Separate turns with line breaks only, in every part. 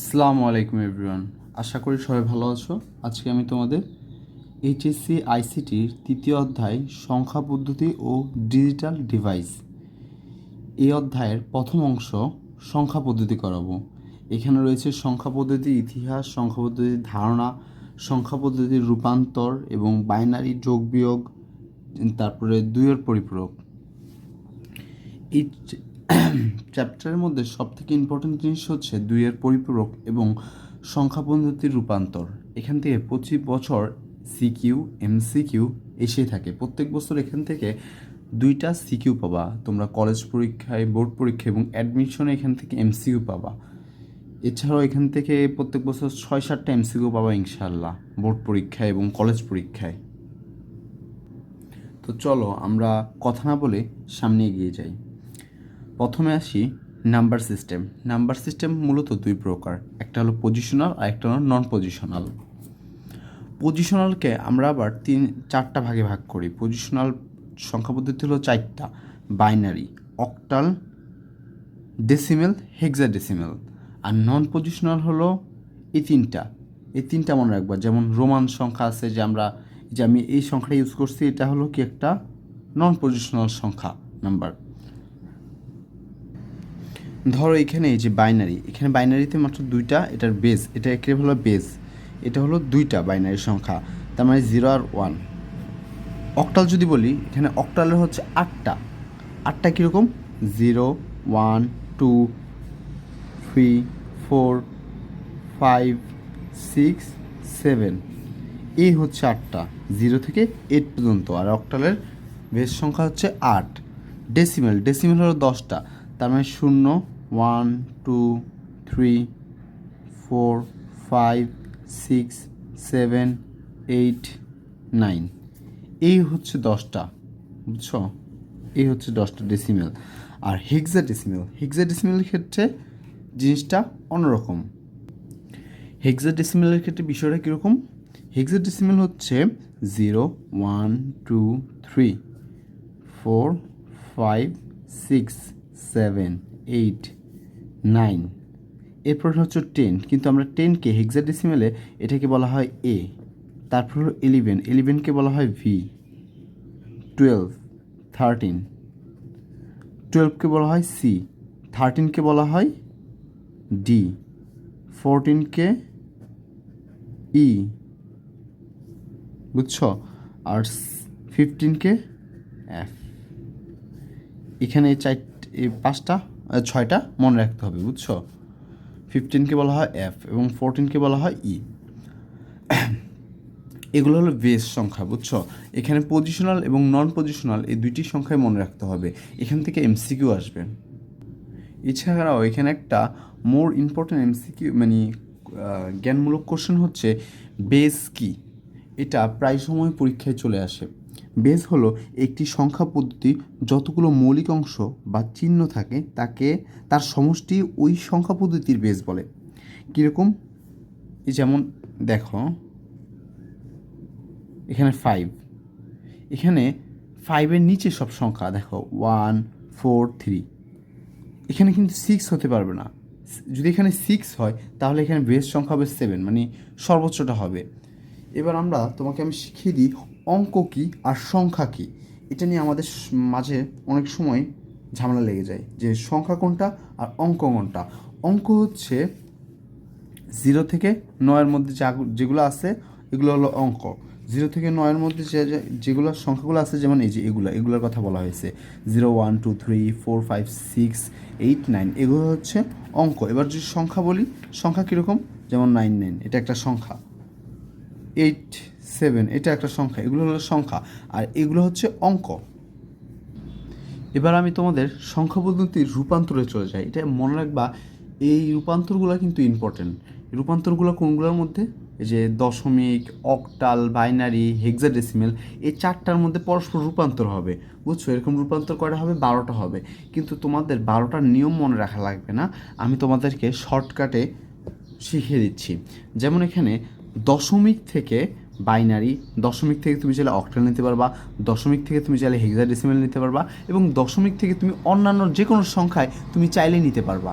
আসসালামু আলাইকুম এভরিওয়ান, আশা করি সবাই ভালো আছো। আজকে আমি তোমাদের এইচএসসি আইসিটির তৃতীয় অধ্যায় সংখ্যা পদ্ধতি ও ডিজিটাল ডিভাইস এই অধ্যায়ের প্রথম অংশ সংখ্যা পদ্ধতি করাবো। এখানে রয়েছে সংখ্যা পদ্ধতির ইতিহাস, সংখ্যা পদ্ধতির ধারণা, সংখ্যা পদ্ধতির রূপান্তর এবং বাইনারি যোগ বিয়োগ, তারপরে দুইয়ের পরিপূরক। এই চ্যাপ্টারের মধ্যে সবথেকে ইম্পর্টেন্ট জিনিস হচ্ছে দুইয়ের পরিপূরক এবং সংখ্যা পদ্ধতির রূপান্তর। এখান থেকে 25 বছর সিকিউ এমসিকিউ এসে থাকে। প্রত্যেক বছর এখান থেকে 2টা সিকিউ পাবা তোমরা কলেজ পরীক্ষায়, বোর্ড পরীক্ষা এবং অ্যাডমিশনে এখান থেকে এমসিকিউ পাবা। এছাড়াও এখান থেকে প্রত্যেক বছর 6-7টা এমসিকিউ পাবা ইনশাআল্লাহ বোর্ড পরীক্ষায় এবং কলেজ পরীক্ষায়। তো চলো আমরা কথা না বলে সামনে এগিয়ে যাই। প্রথমে আসি নাম্বার সিস্টেম। নাম্বার সিস্টেম মূলত দুই প্রকার, একটা হলো পজিশনাল আর একটা হলো নন পজিশনাল। পজিশনালকে আমরা আবার 4টা ভাগে ভাগ করি। পজিশনাল সংখ্যা পদ্ধতি হলো 4টা: বাইনারি, অক্টাল, ডেসিমেল, হেক্সাডেসিমেল। আর নন পজিশনাল হলো এই তিনটা মনে রাখবা। যেমন রোমান সংখ্যা আছে, যে আমি এই সংখ্যাটা ইউজ করছি, এটা হলো কি একটা নন পজিশনাল সংখ্যা নাম্বার। ধরো এখানে এই যে বাইনারি, এখানে বাইনারিতে মাত্র 2টা, এটার বেস, এটা একে হলো বেস, এটা হলো 2টা বাইনারি সংখ্যা, তার মানে 0 আর 1। অক্টাল যদি বলি, এখানে অক্টালের হচ্ছে 8টা কীরকম? 0 1 2 3 4 5 6 7, এই হচ্ছে 8টা, 0 থেকে 8 পর্যন্ত। আর অক্টালের বেস সংখ্যা হচ্ছে 8। ডেসিমেল হলো 10টা, তার মানে 0 1 2 3 4 5 6 7 8 9, এই হচ্ছে 10টা, বুঝছো? এই হচ্ছে 10টা ডেসিমেল। আর হেক্সাডেসিমেলের ক্ষেত্রে জিনিসটা অন্যরকম। হেক্সাডেসিমেলের ক্ষেত্রে বিষয়টা কীরকম? হেক্সাডেসিমেল হচ্ছে 0 1 2 3 4 5 6 7 8 9, এরপর হচ্ছে 10। কিন্তু আমরা 10কে হেক্সাডেসিমেলে এটাকে বলা হয় এ। তারপর হলো 11কে বলা হয় ভি। 12 13, 12কে বলা হয় সি। 13কে বলা হয় ডি। 14কে ই, বুঝছো? আর 15কে এফ। এখানে এই 6টা মনে রাখতে হবে, বুঝছো? 15কে বলা হয় এফ এবং 14কে বলা হয় ই। এগুলো হলো বেস সংখ্যা, বুঝছো? এখানে পজিশনাল এবং নন পজিশনাল এই দুইটি সংখ্যাই মনে রাখতে হবে। এখান থেকে এমসিকিউ আসবে। এছাড়াও এখানে একটা মোর ইম্পর্ট্যান্ট এমসিকিউ মানে জ্ঞানমূলক কোশ্চেন হচ্ছে বেস কি। এটা প্রায় সময় পরীক্ষায় চলে আসে। বেস হলো একটি সংখ্যা পদ্ধতি, যতগুলো মৌলিক অংশ বা চিহ্ন থাকে তার সমষ্টি ওই সংখ্যা পদ্ধতির বেস বলে। কীরকম? যেমন দেখো এখানে 5, এখানে 5-এর নিচে সব সংখ্যা দেখো 1 4 3, এখানে কিন্তু 6 হতে পারবে না। যদি এখানে 6 হয় তাহলে এখানে বেস সংখ্যা হবে 7, মানে সর্বোচ্চটা হবে। এবার তোমাকে আমি শিখিয়ে দিই অঙ্ক কী আর সংখ্যা কী। এটা নিয়ে আমাদের মাঝে অনেক সময় ঝামেলা লেগে যায় যে সংখ্যা কোনটা আর অঙ্ক কোনটা। অঙ্ক হচ্ছে 0 থেকে 9-এর মধ্যে যেগুলো আছে এগুলো হলো অঙ্ক। 0 থেকে 9-এর মধ্যে যেগুলো সংখ্যাগুলো আছে, যেমন এই যে এগুলোর কথা বলা হয়েছে, 0 1 2 3 4 5 6 8 9, এগুলো হচ্ছে অঙ্ক। এবার যদি সংখ্যা বলি, সংখ্যা কীরকম? যেমন 9 9, এটা একটা সংখ্যা। 8 7, এটা একটা সংখ্যা। এগুলো হলো সংখ্যা আর এগুলো হচ্ছে অঙ্ক। এবার আমি তোমাদের সংখ্যা পদ্ধতির রূপান্তরে চলে যাই। এটা মনে রাখবা, এই রূপান্তরগুলো কিন্তু ইম্পর্টেন্ট। রূপান্তরগুলো কোনগুলোর মধ্যে? এই যে দশমিক, অক্টাল, বাইনারি, হেক্সাডেসিমেল, এই 4টার মধ্যে পরস্পর রূপান্তর হবে, বুঝছো? এরকম রূপান্তর করা হবে 12টা হবে। কিন্তু তোমাদের 12টার নিয়ম মনে রাখা লাগবে না, আমি তোমাদেরকে শর্টকাটে শিখিয়ে দিচ্ছি। যেমন এখানে দশমিক থেকে বাইনারি, দশমিক থেকে তুমি চাইলে অক্টাল নিতে পারবা, দশমিক থেকে তুমি চাইলে হেক্সাডেসিমেল নিতে পারবা, এবং দশমিক থেকে তুমি অন্যান্য যে কোনো সংখ্যায় তুমি চাইলে নিতে পারবা।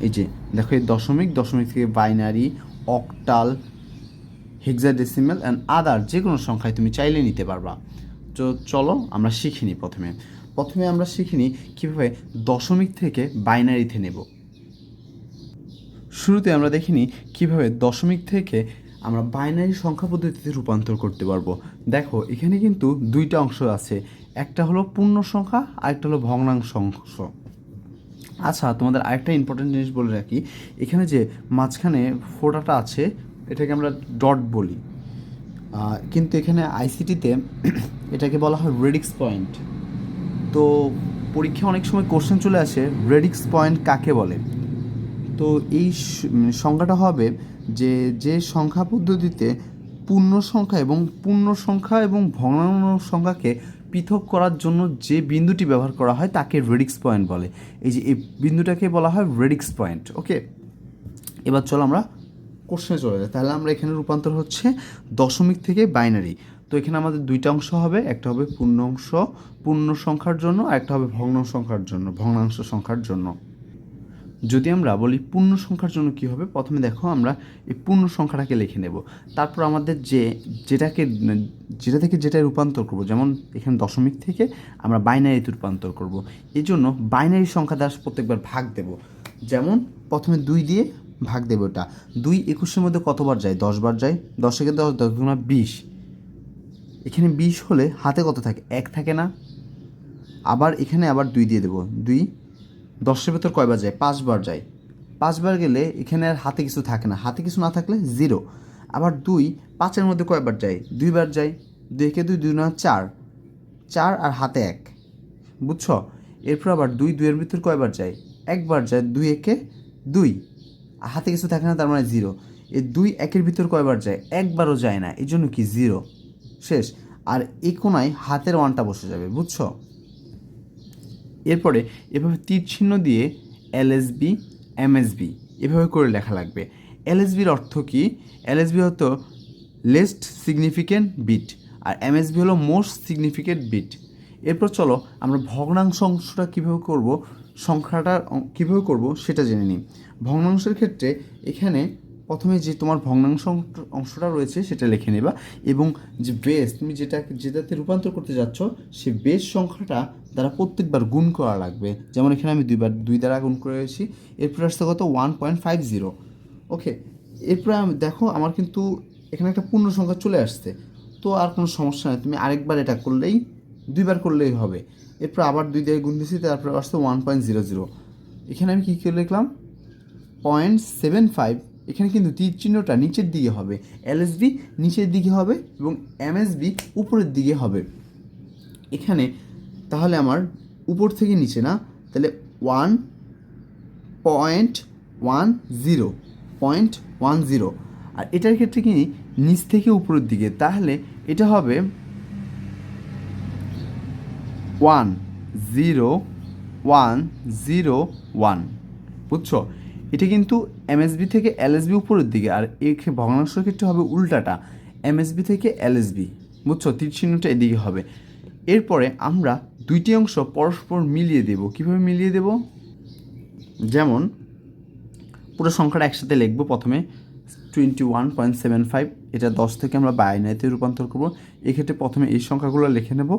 এই যে দেখো, এই দশমিক, দশমিক থেকে binary, octal, hexadecimal and other যে কোনো সংখ্যায় তুমি চাইলে নিতে পারবা। তো চলো আমরা শিখিনি। প্রথমে আমরা শিখিনি কীভাবে দশমিক থেকে বাইনারিতে নেব। শুরুতে আমরা দেখিনি কীভাবে দশমিক থেকে আমরা বাইনারি সংখ্যা পদ্ধতিতে রূপান্তর করতে পারবো। দেখো এখানে কিন্তু দুইটা অংশ আছে, একটা হলো পূর্ণ সংখ্যা, আরেকটা হলো ভগ্নাংশ অংশ। আচ্ছা, তোমাদের আরেকটা ইম্পর্টেন্ট জিনিস বলে রাখি, এখানে যে মাঝখানে ফোঁটাটা আছে এটাকে আমরা ডট বলি, কিন্তু এখানে আইসিটিতে এটাকে বলা হয় রেডিক্স পয়েন্ট। তো পরীক্ষায় অনেক সময় কোশ্চেন চলে আসে রেডিক্স পয়েন্ট কাকে বলে। তো এই সংখ্যাটা হবে যে সংখ্যা পদ্ধতিতে পূর্ণ সংখ্যা এবং ভগ্নাংশ সংখ্যাকে পৃথক করার জন্য যে বিন্দুটি ব্যবহার করা হয় তাকে রেডিক্স পয়েন্ট বলে। এই যে এই বিন্দুটাকে বলা হয় রেডিক্স পয়েন্ট। ওকে, এবার চলো আমরা কোশ্চেনে চলে যাই। তাহলে আমরা এখানে রূপান্তর হচ্ছে দশমিক থেকে বাইনারি। তো এখানে আমাদের দুইটা অংশ হবে, একটা হবে পূর্ণ সংখ্যার জন্য, আর একটা হবে ভগ্নাংশ সংখ্যার জন্য। যদি আমরা বলি পূর্ণ সংখ্যার জন্য কী হবে, প্রথমে দেখো আমরা এই পূর্ণ সংখ্যাটাকে লিখে নেব, তারপর আমাদের যেটা থেকে যেটা রূপান্তর করব, যেমন এখানে দশমিক থেকে আমরা বাইনারিতে রূপান্তর করব, এই জন্য বাইনারি সংখ্যা দ্বারা প্রত্যেকবার ভাগ দেব। যেমন প্রথমে 2 দিয়ে ভাগ দেব, এটা 2 21-এর মধ্যে কতবার যায়? 10 বার যায়। 10 থেকে 10, 10 গুণা 20। এখানে 20 হলে হাতে কত থাকে? 1 থাকে না? আবার এখানে আবার 2 দিয়ে দেবো। 2 10-এর ভেতর কয়বার যায়? 5 বার যায়। 5 বার গেলে এখানে আর হাতে কিছু থাকে না, হাতে কিছু না থাকলে 0। আবার 2 5-এর মধ্যে কয়বার যায়? 2 বার যায়। 2 কে 2, 2 না 4, 4 আর হাতে 1, বুঝছো? এরপর আবার 2 2-এর ভিতর কয়বার যায়? 1 বার যায়। 2 একে 2, আর হাতে কিছু থাকে না, তার মানে 0। এই 2 1-এর ভিতর কয়বার যায়? একবারও যায় না, এই জন্য কি 0, শেষ। আর এই কোনায় হাতের 1টা বসে যাবে, বুঝছো? এরপরে এভাবে তীর চিহ্ন দিয়ে এলএসবি, এমএসবি এভাবে করে লেখা লাগবে। এলএসবির অর্থ কি? এলএসবি হতো লেস্ট সিগনিফিকেন্ট বিট, আর এমএসবি হলো মোস্ট সিগনিফিকেন্ট বিট। এরপর চলো আমরা ভগ্নাংশ অংশটা সংখ্যাটা কীভাবে করব সেটা জেনে নিই। ভগ্নাংশের ক্ষেত্রে এখানে প্রথমে যে তোমার ভগ্নাংশ অংশটা রয়েছে সেটা লিখে নেবা, এবং যে বেস তুমি যেটাতে রূপান্তর করতে যাচ্ছ সে বেস সংখ্যাটা দ্বারা প্রত্যেকবার গুণ করা লাগবে। যেমন এখানে আমি 2 দ্বারা গুণ করেছি, এরপর আসতে কত? 1.50। ওকে, এরপর দেখো আমার কিন্তু এখানে একটা পূর্ণ সংখ্যা চলে আসছে, তো আর কোনো সমস্যা নেই, তুমি আরেকবার এটা করলেই 2 বার করলেই হবে। এরপর আবার 2 দিয়ে গুণ দিয়েছি, তারপরে আসছে 1.00। এখানে আমি কী করে লিখলাম? 0.75। এখানে কিন্তু তীর চিহ্নটা নিচের দিকে হবে, এলএসবি নিচের দিকে হবে এবং এমএসবি উপরের দিকে হবে। এখানে তাহলে আমার উপর থেকে নিচে না, তাহলে 1.10, আর এটার ক্ষেত্রে কি নিচ থেকে উপরের দিকে, তাহলে এটা হবে 10101, বুঝছো? এটা কিন্তু এমএসবি থেকে এলএসবি উপরের দিকে, আর এই ভগ্নাংশের ক্ষেত্রে হবে উল্টাটা, এমএসবি থেকে এলএসবি, বুঝছো? তীর চিহ্নটা এদিকে হবে। এরপরে আমরা দুইটি অংশ পরস্পর মিলিয়ে দেব। কিভাবে মিলিয়ে দেব? যেমন পুরো সংখ্যাটা একসাথে লিখব। প্রথমে 21.75, এটা 10 থেকে আমরা বাইনারিতে রূপান্তর করব। এক্ষেত্রে প্রথমে এই সংখ্যাগুলো লিখে নেব,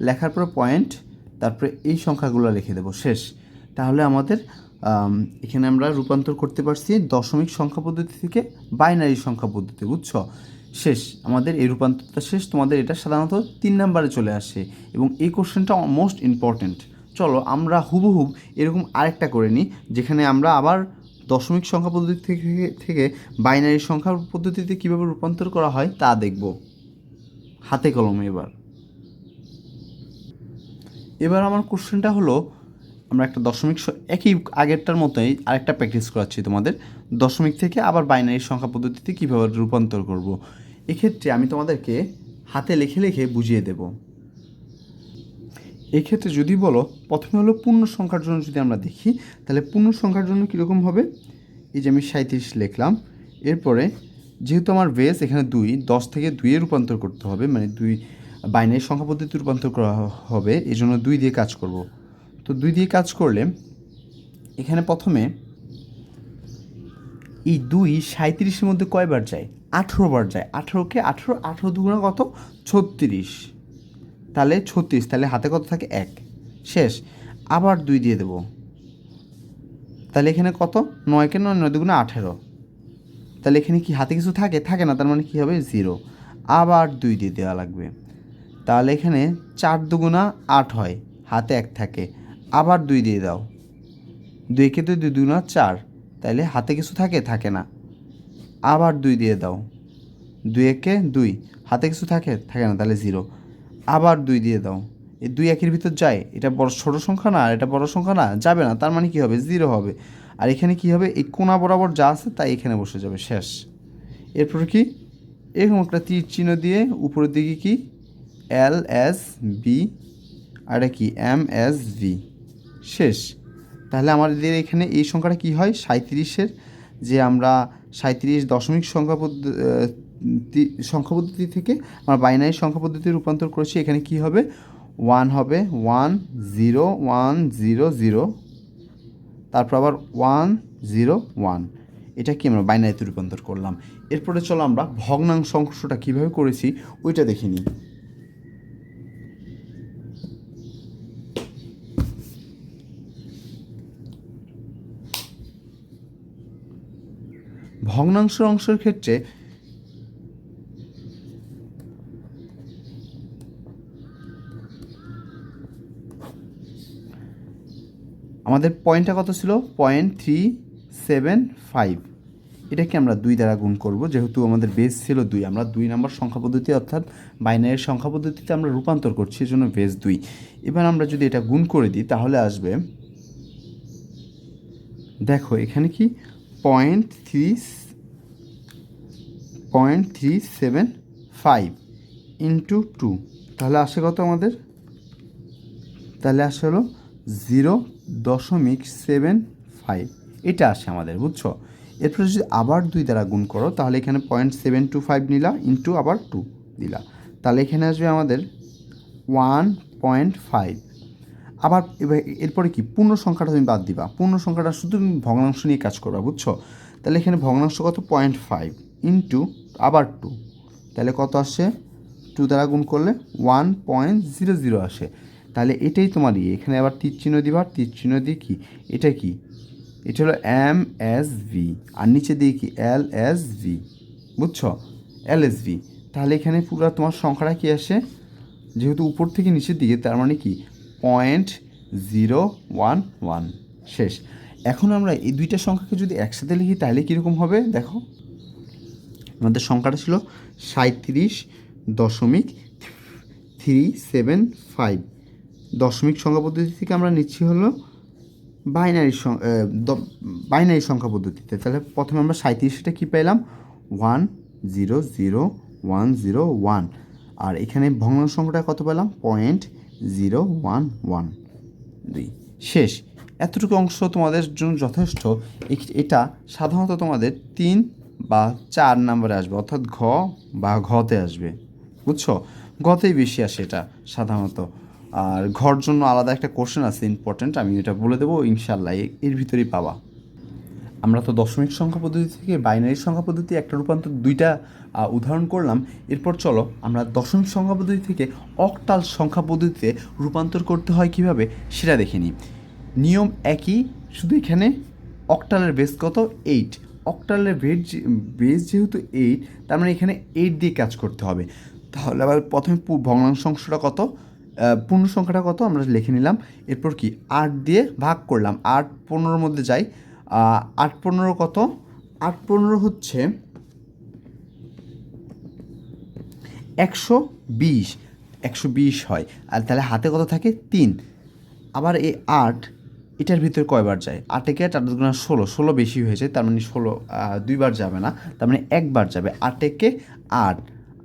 লেখার পরে পয়েন্ট, তারপরে এই সংখ্যাগুলো লিখে দেব, শেষ। তাহলে আমাদের এখানে আমরা রূপান্তর করতে পারছি দশমিক সংখ্যা পদ্ধতি থেকে বাইনারি সংখ্যা পদ্ধতি, বুঝছো? শেষ, আমাদের এই রূপান্তরটা শেষ। তোমাদের এটা সাধারণত 3 নম্বরে চলে আসে এবং এই কোশ্চেনটা মোস্ট ইম্পর্ট্যান্ট। চলো আমরা হুবহুব এরকম আরেকটা করে নিই, যেখানে আমরা আবার দশমিক সংখ্যা পদ্ধতি থেকে বাইনারি সংখ্যা পদ্ধতিতে কীভাবে রূপান্তর করা হয় তা দেখব হাতে কলমে। এবার আমার কোশ্চেনটা হলো, আমরা একটা দশমিক একই আগেরটার মতোই আরেকটা প্র্যাকটিস করাচ্ছি তোমাদের, দশমিক থেকে আবার বাইনারি সংখ্যা পদ্ধতিতে কীভাবে রূপান্তর করব। এক্ষেত্রে আমি তোমাদেরকে হাতে লিখে লিখে বুঝিয়ে দেব। এক্ষেত্রে যদি বলো, প্রথমে হলো পূর্ণ সংখ্যার জন্য যদি আমরা দেখি, তাহলে পূর্ণ সংখ্যার জন্য কীরকম হবে? এই যে আমি 37 লিখলাম, এরপরে যেহেতু আমার বেস এখানে 2, 10 থেকে 2-এ রূপান্তর করতে হবে, মানে 2 বাইনারি সংখ্যা পদ্ধতি রূপান্তর করা হবে, এই জন্য 2 দিয়ে কাজ করব। তো 2 দিয়ে কাজ করলে এখানে প্রথমে এই 2 37-এর মধ্যে কয়বার যায়? 18 বার যায়। 18কে 18, 18 দুগুণা কত? 36। তাহলে 36, তাহলে হাতে কত থাকে? 1। শেষ। আবার 2 দিয়ে দেবো, তাহলে এখানে কত? 9কে 9, 9 দুগুণা 18। তাহলে এখানে কি হাতে কিছু থাকে? থাকে না, তার মানে কী হবে? 0। আবার 2 দিয়ে দেওয়া লাগবে, তাহলে এখানে 4 দুগুণা 8 হয়, হাতে 1 থাকে। আবার 2 দিয়ে দাও, 2কে 2, 2 দুগুণা 4, তাহলে হাতে কিছু থাকে? থাকে না। আবার 2 দিয়ে দাও, 2কে 2, হাতে কিছু থাকে? থাকে না, তাহলে 0। আবার 2 দিয়ে দাও, এই 2 একের ভিতর যায়, এটা বড় ছোট সংখ্যা না, আর এটা বড় সংখ্যা না, যাবে না, তার মানে কী হবে? 0 হবে। আর এখানে কী হবে? এই কোণা বরাবর যা আছে তাই এখানে বসে যাবে। শেষ। এরপর কি? এরকম একটা তীর চিহ্ন দিয়ে উপরের দিকে কি LSB, আর এটা কি MSV। শেষ। তাহলে আমাদের এখানে এই সংখ্যাটা কি হয়? 37-এর যে আমরা 37 দশমিক সংখ্যা পদ্ধতি থেকে আমরা বাইনারি সংখ্যা পদ্ধতি রূপান্তর করেছি। এখানে কি হবে? 1 হবে 1 0 1 0 0, তারপর আবার 1 0 1। এটা কি আমরা বাইনারিতে রূপান্তর করলাম। এরপরে চলো আমরা ভগ্নাংশ অংশটা কীভাবে করেছি ওইটা দেখে নিই। ভগ্নাংশ অংশের ক্ষেত্রে আমাদের পয়েন্টটা কত ছিল? 0.375। এটাকে আমরা 2 দ্বারা গুণ করব, যেহেতু আমাদের বেস ছিল 2। আমরা 2 নম্বর সংখ্যা পদ্ধতি অর্থাৎ বাইনারি সংখ্যা পদ্ধতিতে আমরা রূপান্তর করছি, এজন্য বেস 2। এবার আমরা যদি এটা গুণ করে দিই তাহলে আসবে, দেখো এখানে কি 0.375 ইন্টু 2, তাহলে আসে কত আমাদের? তাহলে আসে হলো 0.75, এটা আসে আমাদের, বুঝছো? এরপরে যদি আবার 2 দ্বারা গুণ করো তাহলে এখানে 0.725 নিলা ইন্টু আবার 2 দিলা, তাহলে এখানে আসবে আমাদের 1.5। আবার এরপরে কি পূর্ণ সংখ্যাটা তুমি বাদ দিবা, পূর্ণ সংখ্যাটা শুধু তুমি ভগ্নাংশ নিয়ে কাজ করবা, বুঝছো? তাহলে এখানে ভগ্নাংশ কত? 0.5 ইন্টু আবার 2, তাহলে কত আসে? 2 দ্বারা গুণ করলে 1.00 আসে। তাহলে এটাই তোমার এখানে আবার তীর চিহ্ন দিবা, তীর চিহ্ন দিয়ে কি এটা কি? এটা হলো MSV, আর নিচে দিয়ে কি LSV, বুঝছো? LSV। তাহলে এখানে পুরো তোমার সংখ্যাটা কি আসে? যেহেতু উপর থেকে নিচের দিকে, তার মানে কি 0.011। শেষ। এখন আমরা এই দুইটা সংখ্যাকে যদি একসাথে লিখি তাহলে কীরকম হবে? দেখো আমাদের সংখ্যাটা ছিল 37.375। দশমিক সংখ্যা পদ্ধতি থেকে আমরা নিচ্ছি হলো বাইনারি সংখ্যা পদ্ধতিতে। তাহলে প্রথমে আমরা 37টা কী পেলাম? 100,101, আর এখানে ভগ্নাংশ সংখ্যাটা কত পেলাম? 0.0112। শেষ। এতটুকু অংশ তোমাদের জন্য যথেষ্ট। এটা সাধারণত তোমাদের 3 বা 4 নম্বরে আসবে, অর্থাৎ ঘ বা ঘতে আসবে, বুঝছো? গতেই বেশি আসে এটা সাধারণত। আর ঘর জন্য আলাদা একটা কোশ্চেন আছে ইম্পর্ট্যান্ট, আমি এটা বলে দেবো ইনশাল্লাহ, এর ভিতরেই পাবা। আমরা তো দশমিক সংখ্যা পদ্ধতি থেকে বাইনারি সংখ্যা পদ্ধতি একটা রূপান্তর 2টা উদাহরণ করলাম। এরপর চলো আমরা দশমিক সংখ্যা পদ্ধতি থেকে অক্টাল সংখ্যা পদ্ধতিতে রূপান্তর করতে হয় কিভাবে সেটা দেখে নিই। নিয়ম একই, শুধু এখানে অক্টালের বেস কত? 8। অক্টালের বেস যেহেতু 8, তার মানে এখানে 8 দিয়ে কাজ করতে হবে। তাহলে আবার প্রথমে ভগ্নাংশ অংশটা কত, পূর্ণ সংখ্যাটা কত আমরা লিখে নিলাম। এরপর কি 8 দিয়ে ভাগ করলাম, 8 15-র মধ্যে যাই। 8 15 কত? 8 15 হচ্ছে 120। 120 হয়। আর তাহলে হাতে কত থাকে? 3। আবার এই 8 এটার ভিতরে কয়বার যায়? 8 একে 8 দুগুণা 16, 16 বেশি হয়ে যায়, তার মানে 16 2বার যাবে না, তার মানে 1বার যাবে। 8 একে 8,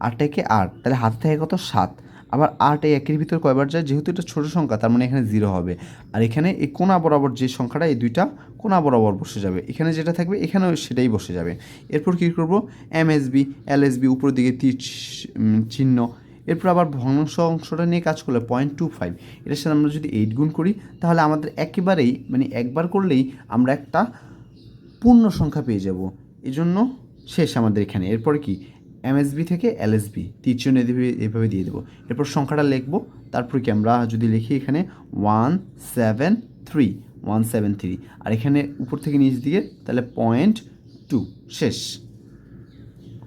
8 একে 8, তাহলে হাতে থাকে কত? 7। আবার 8 এই একের ভিতর কয়বার যায়? যেহেতু এটা ছোটো সংখ্যা, তার মানে এখানে 0 হবে। আর এখানে এই কোণা বরাবর যে সংখ্যাটা, এই দুইটা কোণা বরাবর বসে যাবে, এখানে যেটা থাকবে এখানেও সেটাই বসে যাবে। এরপর কী করব? MSB LSB উপরের দিকে তীর চিহ্ন। এরপর আবার ভগ্নাংশ অংশটা নিয়ে কাজ করলে 0.25, এটার সাথে আমরা যদি 8 গুণ করি তাহলে আমাদের একেবারেই মানে একবার করলেই আমরা একটা পূর্ণ সংখ্যা পেয়ে যাব। এই জন্য শেষ আমাদের এখানে। এরপরে কি এমএসবি থেকে এলএসবি তীর চিহ্ন এভাবে দিয়ে দেবো। এরপর সংখ্যাটা লিখবো, তারপর কি আমরা যদি লিখি এখানে 173 আর এখানে উপর থেকে নিচ দিকে তাহলে 0.2 শেষ।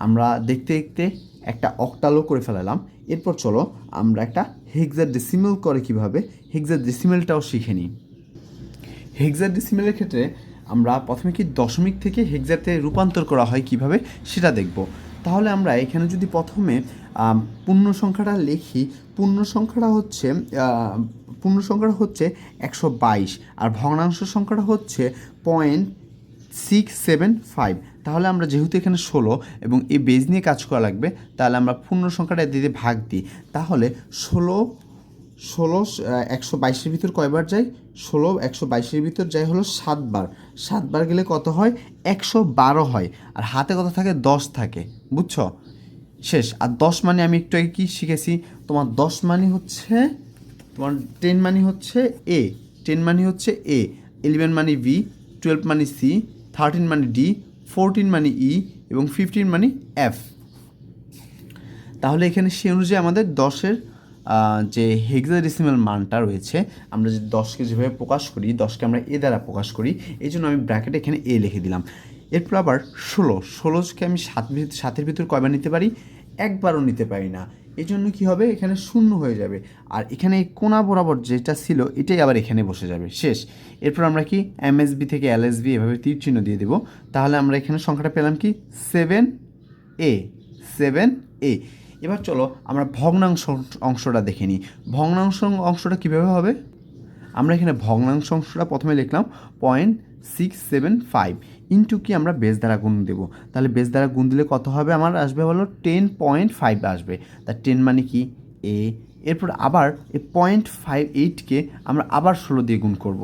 আমরা দেখতে দেখতে একটা অক্টালও করে ফেলালাম। এরপর চলো আমরা একটা হেক্সাডেসিমাল করে কীভাবে, হেক্সাডেসিমালটাও শিখে নিই। হেক্সাডেসিমালের ক্ষেত্রে আমরা প্রথমে কি দশমিক থেকে হেক্সাতে রূপান্তর করা হয় কিভাবে সেটা দেখব। তাহলে আমরা এখানে যদি প্রথমে পূর্ণ সংখ্যাটা লিখি, পূর্ণ সংখ্যাটা হচ্ছে 122 আর ভগ্নাংশ সংখ্যাটা হচ্ছে 0.675। তাহলে আমরা যেহেতু এখানে 16 এবং এই বেজ নিয়ে কাজ করা লাগবে, তাহলে আমরা পূর্ণ সংখ্যাটা দিয়ে ভাগ দিই। তাহলে 16 122-এর ভিতর কয়বার যায়? 16 122-এর ভিতর যায় হলো 7 বার। 7 বার গেলে কত হয়? 112 হয়। আর হাতে কত থাকে? 10 থাকে, বুঝছো? শেষ। আর 10 মানে আমি একটু আগে কী শিখেছি, তোমার 10 মানে হচ্ছে তোমার 10 মানে হচ্ছে এ, 10 মানে হচ্ছে এ, 11 মানে বি, 12 মানে সি, 13 মানে ডি, 14 মানে ই এবং 15 মানে এফ। তাহলে এখানে সে অনুযায়ী আমাদের 10-এর যে হেক্সাডেসিমাল মানটা রয়েছে, আমরা যে 10কে যেভাবে প্রকাশ করি, 10কে আমরা এ দ্বারা প্রকাশ করি, এই জন্য আমি ব্র্যাকেটে এখানে এ লিখে দিলাম। এরপর আবার 16কে আমি 7-এর ভিতর কয়বার নিতে পারি? একবারও নিতে পারি না। এই জন্য কী হবে? এখানে 0 হয়ে যাবে। আর এখানে এই কোণা বরাবর যেটা ছিল এটাই আবার এখানে বসে যাবে, শেষ। এরপর আমরা কি এমএসবি থেকে এলএসবি এভাবে তীর চিহ্ন দিয়ে দেবো। তাহলে আমরা এখানে সংখ্যাটা পেলাম কি 7a। এবার চলো আমরা ভগ্নাংশ অংশটা দেখে নিই। ভগ্নাংশ অংশটা কীভাবে হবে? আমরা এখানে ভগ্নাংশ অংশটা প্রথমে লিখলাম 0.675 ইন্টু কি আমরা বেস দ্বারা গুণ দেবো। তাহলে বেস দ্বারা গুণ দিলে কত হবে? আমার আসবে হলো 10.5 আসবে। তা 10 মানে কি এ। এরপর আবার এই 0.58কে আমরা আবার 16 দিয়ে গুণ করব।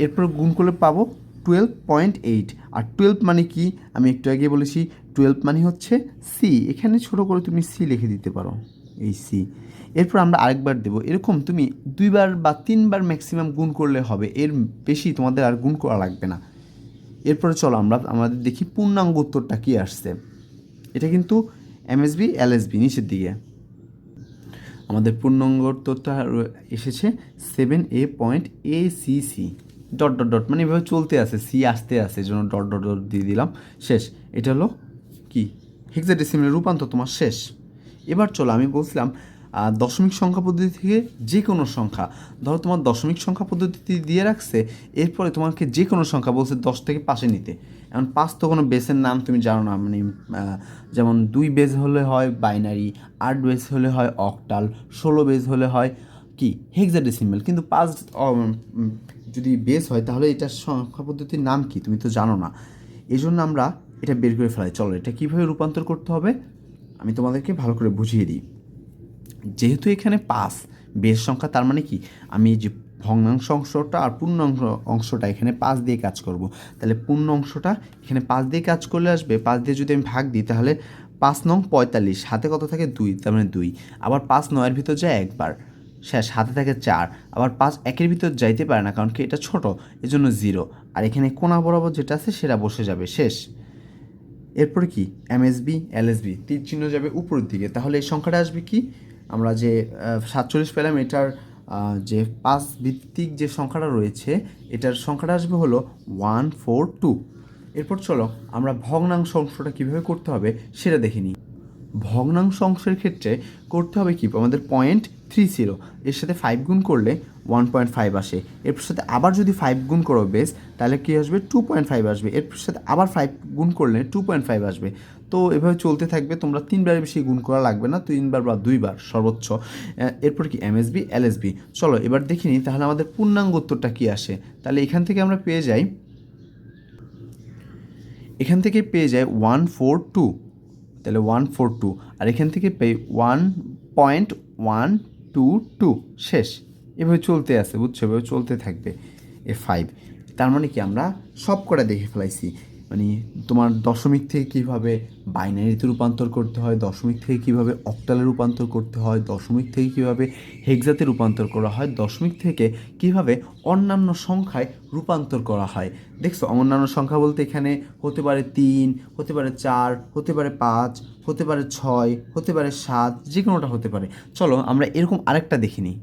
এরপর গুণ করলে পাবো 12.8। আর 12 মানে কি? আমি একটু আগে বলেছি 12 মানে হচ্ছে সি। এখানে ছোটো করে তুমি সি লিখে দিতে পারো, এই সি। এরপর আমরা আরেকবার দেবো। এরকম তুমি 2বার বা 3বার ম্যাক্সিমাম গুণ করলে হবে, এর বেশি তোমাদের আর গুণ করা লাগবে না। এরপরে চলো আমাদের দেখি পূর্ণাঙ্গ উত্তরটা কী আসছে। এটা কিন্তু এমএসবি এলএসবি নিচের দিকে। আমাদের পূর্ণাঙ্গ উত্তরটা এসেছে 7a.acc ডট ডট ডট, মানে এভাবে চলতে আছে, সি আসতে আসে, জন্য ডট ডট ডট দিয়ে দিলাম, শেষ। এটা হলো কি হেক্সাডেসিমালের রূপান্তর তোমার শেষ। এবার চলো আমি বলছিলাম দশমিক সংখ্যা পদ্ধতি থেকে যে কোনো সংখ্যা, ধরো তোমার দশমিক সংখ্যা পদ্ধতি দিয়ে রাখছে, এরপরে তোমাকে যে কোনো সংখ্যা বলছে 10 থেকে 5-এ নিতে। এখন 5 তো কোনো বেসের নাম তুমি জানো না, মানে যেমন 2 বেস হলে হয় বাইনারি, 8 বেস হলে হয় অক্টাল, 16 বেস হলে হয় কি হেক্সাডেসিমাল। কিন্তু 5 যদি বেস হয় তাহলে এটার সংখ্যা পদ্ধতির নাম কি তুমি তো জানো না। এই জন্য আমরা এটা বের করে ফেলাই। চলো এটা কীভাবে রূপান্তর করতে হবে আমি তোমাদেরকে ভালো করে বুঝিয়ে দিই। যেহেতু এখানে 5 বেস সংখ্যা, তার মানে কি আমি যে ভগ্নাংশ অংশটা আর পূর্ণ অংশটা এখানে 5 দিয়ে কাজ করব। তাহলে পূর্ণ অংশটা এখানে 5 দিয়ে কাজ করলে আসবে। 5 দিয়ে যদি আমি ভাগ দিই তাহলে 5 নং 45, হাতে কত থাকে 2, তার মানে 2। আবার 5 9-এর ভিতর যায় একবার, শেষ। হাতে থাকে 4। আবার 5 1-এর ভিতর যাইতে পারে না, কারণ কি এটা ছোট, এজন্য 0। আর এখানে কোণা বরাবর যেটা আছে সেটা বসে যাবে, শেষ। এরপরে কি এমএসবি এলএসবি তীর চিহ্ন যাবে উপরের দিকে। তাহলে এই সংখ্যাটা আসবে কি, আমরা যে 47 পেলাম, এটার যে 5 ভিত্তিক যে সংখ্যাটা রয়েছে এটার সংখ্যাটা আসবে হলো 142। এরপর চলো আমরা ভগ্নাংশ অংশটা কীভাবে করতে হবে সেটা দেখে নিই। ভগ্নাংশ অংশের ক্ষেত্রে করতে হবে কি, আমাদের 0.3 ছিল, এর সাথে 5 গুণ করলে 1.5 আসে। এর সাথে আবার যদি 5 গুণ করো বেস, তাহলে কী আসবে 2.5 আসবে। এর সাথে আবার 5 গুণ করলে 2.5 আসবে। তো এভাবে চলতে থাকবে, তোমরা 3বারের বেশি গুণ করা লাগবে না, 3বার বা 2বার সর্বোচ্চ। এরপর কি এমএসবি এলএসবি। চলো এবার দেখে নিই তাহলে আমাদের পূর্ণাঙ্গ উত্তরটা কী আসে। তাহলে এখান থেকে আমরা পেয়ে যাই 142। তাহলে 142 আর এখান থেকে পেয়ে 1.122 শেষ। এভাবে চলতে আসে, বুঝছো? এভাবে চলতে থাকবে। 5 তার মানে কি আমরা সব কটা দেখে ফেলাইছি। মানে তোমার দশমিক থেকে কীভাবে বাইনারিতে রূপান্তর করতে হয়, দশমিক থেকে কীভাবে অক্টালে রূপান্তর করতে হয়, দশমিক থেকে কীভাবে হেক্সাতে রূপান্তর করা হয়, দশমিক থেকে কীভাবে অন্যান্য সংখ্যায় রূপান্তর করা হয়। দেখছো, অন্যান্য সংখ্যা বলতে এখানে হতে পারে 3, হতে পারে 4, হতে পারে 5, হতে পারে 6, হতে পারে 7, যে কোনোটা হতে পারে। চলো আমরা এরকম আরেকটা দেখে নিই।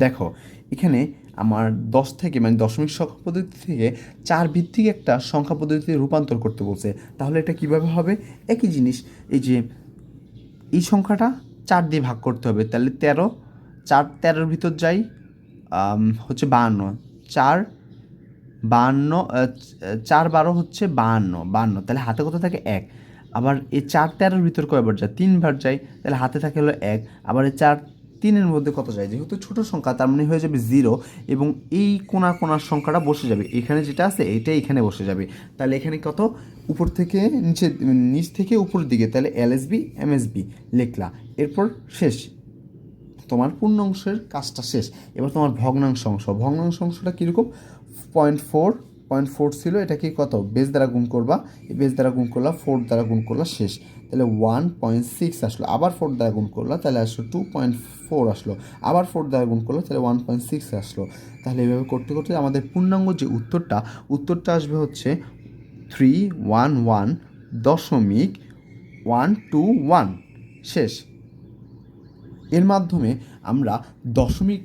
দেখো এখানে আমার 10 থেকে মানে দশমিক সংখ্যা পদ্ধতি থেকে 4 ভিত্তিক একটা সংখ্যা পদ্ধতিতে রূপান্তর করতে বলছে। তাহলে এটা কিভাবে হবে? একই জিনিস, এই যে এই সংখ্যাটা 4 দিয়ে ভাগ করতে হবে, তাহলে 13, 4 13-এর ভিতর যাই হচ্ছে 52, 4 52, 4 12 হচ্ছে 52, তাহলে হাতে কত থাকে 1। আবার এই 4 13-এর ভিতর কয়বার যায়? 3 বার যায়, তাহলে হাতে থাকে হলো 1। আবার এই 4 3-এর মধ্যে কত যায়? যেহেতু ছোটো সংখ্যা তার মানে হয়ে যাবে 0, এবং এই কোনার সংখ্যাটা বসে যাবে এখানে, যেটা আছে এইটাই এখানে বসে যাবে। তাহলে এখানে কত? উপর থেকে নিচ থেকে উপরের দিকে, তাহলে LSB MSB লিখলা। এরপর শেষ, তোমার পূর্ণাংশের কাজটা শেষ। এবার তোমার ভগ্নাংশটা কীরকম? 0.4 ছিল, এটাকে কত বেস দ্বারা গুণ করবা, এই বেস দ্বারা গুণ করলা, 4 দ্বারা গুণ করলা, শেষ। তাহলে 1.6 আসলো, আবার 4 দ্বারা গুণ করলা, তাহলে আসলো 2.4 আসলো, আবার 4 দ্বারা গুণ করলা, তাহলে 1.6 আসলো। তাহলে এভাবে করতে করতে আমাদের পূর্ণাঙ্গ যে উত্তরটা আসবে হচ্ছে 311.121 শেষ। এর মাধ্যমে আমরা দশমিক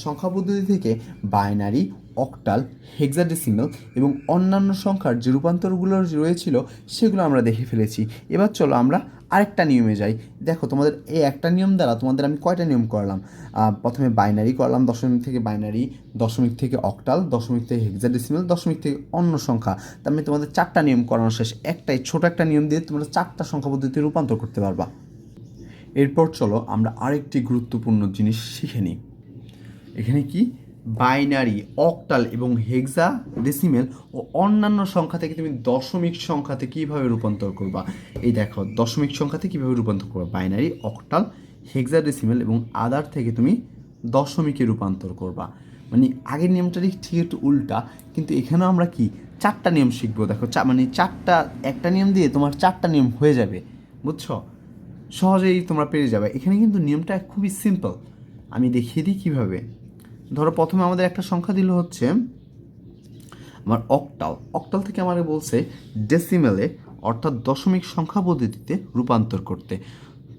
সংখ্যা পদ্ধতি থেকে বাইনারি, অক্টাল, হেক্সাডেসিমাল এবং অন্যান্য সংখ্যার যে রূপান্তরগুলো রয়েছিল সেগুলো আমরা দেখে ফেলেছি। এবার চলো আমরা আরেকটা নিয়মে যাই। দেখো তোমাদের এই একটা নিয়ম দ্বারা তোমাদের আমি কয়টা নিয়ম করলাম? প্রথমে বাইনারি করলাম, দশমিক থেকে বাইনারি, দশমিক থেকে অক্টাল, দশমিক থেকে হেক্সাডেসিমাল, দশমিক থেকে অন্য সংখ্যা। তার মানে তোমাদের 4টা নিয়ম করানো শেষ। একটাই ছোট একটা নিয়ম দিয়ে তোমরা 4টা সংখ্যা পদ্ধতিতে রূপান্তর করতে পারবা। এরপর চলো আমরা আরেকটি গুরুত্বপূর্ণ জিনিস শিখে নিই। এখানে কি বাইনারি, অক্টাল এবং হেক্সাডেসিমাল ও অন্যান্য সংখ্যা থেকে তুমি দশমিক সংখ্যাতে কীভাবে রূপান্তর করবা। এই দেখো দশমিক সংখ্যাতে কীভাবে রূপান্তর করবা, বাইনারি, অক্টাল, হেক্সাডেসিমাল এবং আদার থেকে তুমি দশমিকে রূপান্তর করবা। মানে আগের নিয়মটা ঠিক একটু উল্টা, কিন্তু এখানেও আমরা কি 4টা নিয়ম শিখবো। দেখো মানে একটা নিয়ম দিয়ে তোমার 4টা নিয়ম হয়ে যাবে, বুঝছো? সহজেই তোমরা পেরে যাবে। এখানে কিন্তু নিয়মটা খুবই সিম্পল, আমি দেখিয়ে দিই কীভাবে। ধরো প্রথমে আমাদের একটা সংখ্যা দিল হচ্ছে আমার অক্টাল থেকে আমাকে বলছে ডেসিমেলে অর্থাৎ দশমিক সংখ্যা পদ্ধতিতে রূপান্তর করতে।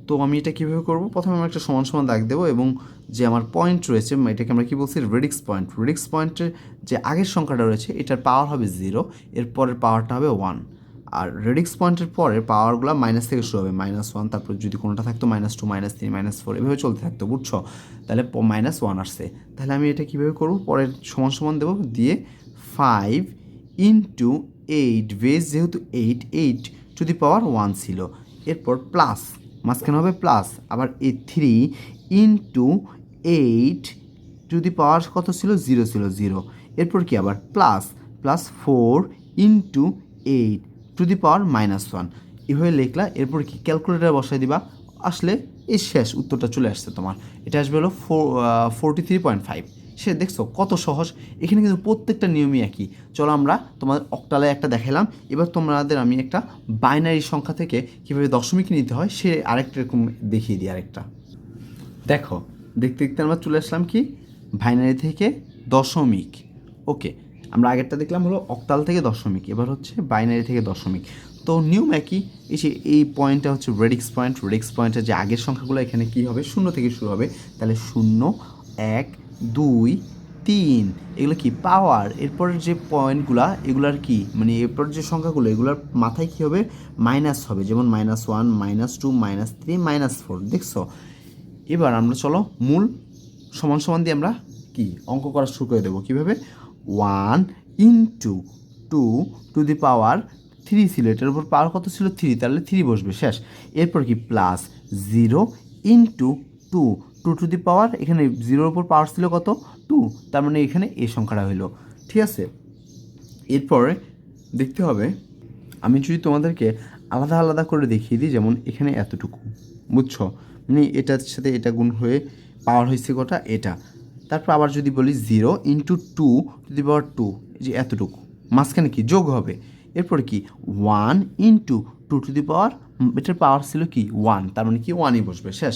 তো আমি এটা কীভাবে করব? প্রথমে আমরা একটা সমান সমান দাগ দেবো, এবং যে আমার পয়েন্ট রয়েছে এটাকে আমরা কী বলছি? রেডিক্স পয়েন্টের যে আগের সংখ্যাটা রয়েছে এটার পাওয়ার হবে 0, এর পরের পাওয়ারটা হবে 1। আর রেডিক্স পয়েন্টের পরের পাওয়ারগুলো মাইনাস থেকে শুরু হবে, -1, তারপর যদি কোনোটা থাকতো -2, -3, -4, এভাবে চলতে থাকতো, বুঝছো? তাহলে -1 আসছে। তাহলে আমি এটা কীভাবে করব? পরের সমান সমান দেবো, দিয়ে 5 × 8 বেস, যেহেতু 8 টু দি পাওয়ার 1 ছিল, এরপর প্লাস, মাঝখানে হবে প্লাস, আবার এই 3 × 8 টু দি পাওয়ার কত ছিল? 0 ছিল, 0। এরপর কি আবার প্লাস 4 × 8 টু দি পাওয়ার -1, এভাবে লিখলা। এরপর কি ক্যালকুলেটার বসাই দিবা, আসলে এই শেষ উত্তরটা চলে আসছে তোমার। এটা আসবে হলো 43.5। সে দেখছো কত সহজ। এখানে কিন্তু প্রত্যেকটা নিয়মই একই। চলো আমরা তোমাদের অক্টালে একটা দেখালাম, এবার তোমাদের আমি একটা বাইনারি সংখ্যা থেকে কীভাবে দশমিক নিতে হয় সে আরেকটা এরকম দেখিয়ে দিই। আরেকটা দেখো, দেখতে দেখতে আমরা চলে আসলাম কি বাইনারি থেকে দশমিক। ওকে, আমরা আগেরটা দেখলাম হলো অক্টাল থেকে দশমিক, এবার হচ্ছে বাইনারি থেকে দশমিক। তো নিয়ম একই। এই পয়েন্টটা হচ্ছে রেডিক্স পয়েন্টের যে আগের সংখ্যাগুলো এখানে কী হবে? 0 থেকে শুরু হবে, তাহলে 0, 1, 2, 3, এগুলো কি পাওয়ার। এরপরের যে পয়েন্টগুলো এগুলার কি মানে এরপর যে সংখ্যাগুলো এগুলোর মাথায় কী হবে? মাইনাস হবে, যেমন -1, -2, -3, -4, দেখছো? এবার আমরা চলো মূল সমান সমান দিয়ে আমরা কি অঙ্ক করা শুরু করে দেবো। কীভাবে? 1 × 2 টু দি পাওয়ার 3 ছিল, এটার উপর পাওয়ার কত ছিল? 3, তাহলে 3 বসবে, শেষ। এরপর কি প্লাস 0 × 2 টু দি পাওয়ার, এখানে 0-এর উপর পাওয়ার ছিল কত? 2, তার মানে এখানে এই সংখ্যাটা হইলো, ঠিক আছে। এরপরে দেখতে হবে, আমি যদি তোমাদেরকে আলাদা আলাদা করে দেখিয়ে দিই, যেমন এখানে এতটুকু, বুঝছো? মানে এটার সাথে এটা গুণ হয়ে পাওয়ার হয়েছে কটা? এটা। তারপর আবার যদি বলি 0 × 2 টু দি পাওয়ার 2, এই যে এতটুকু, মাঝখানে কি যোগ হবে, এরপর কি 1 ইন্টু 2 এটার পাওয়ার ছিল কি 1, তার মানে কি 1ই বসবে, শেষ,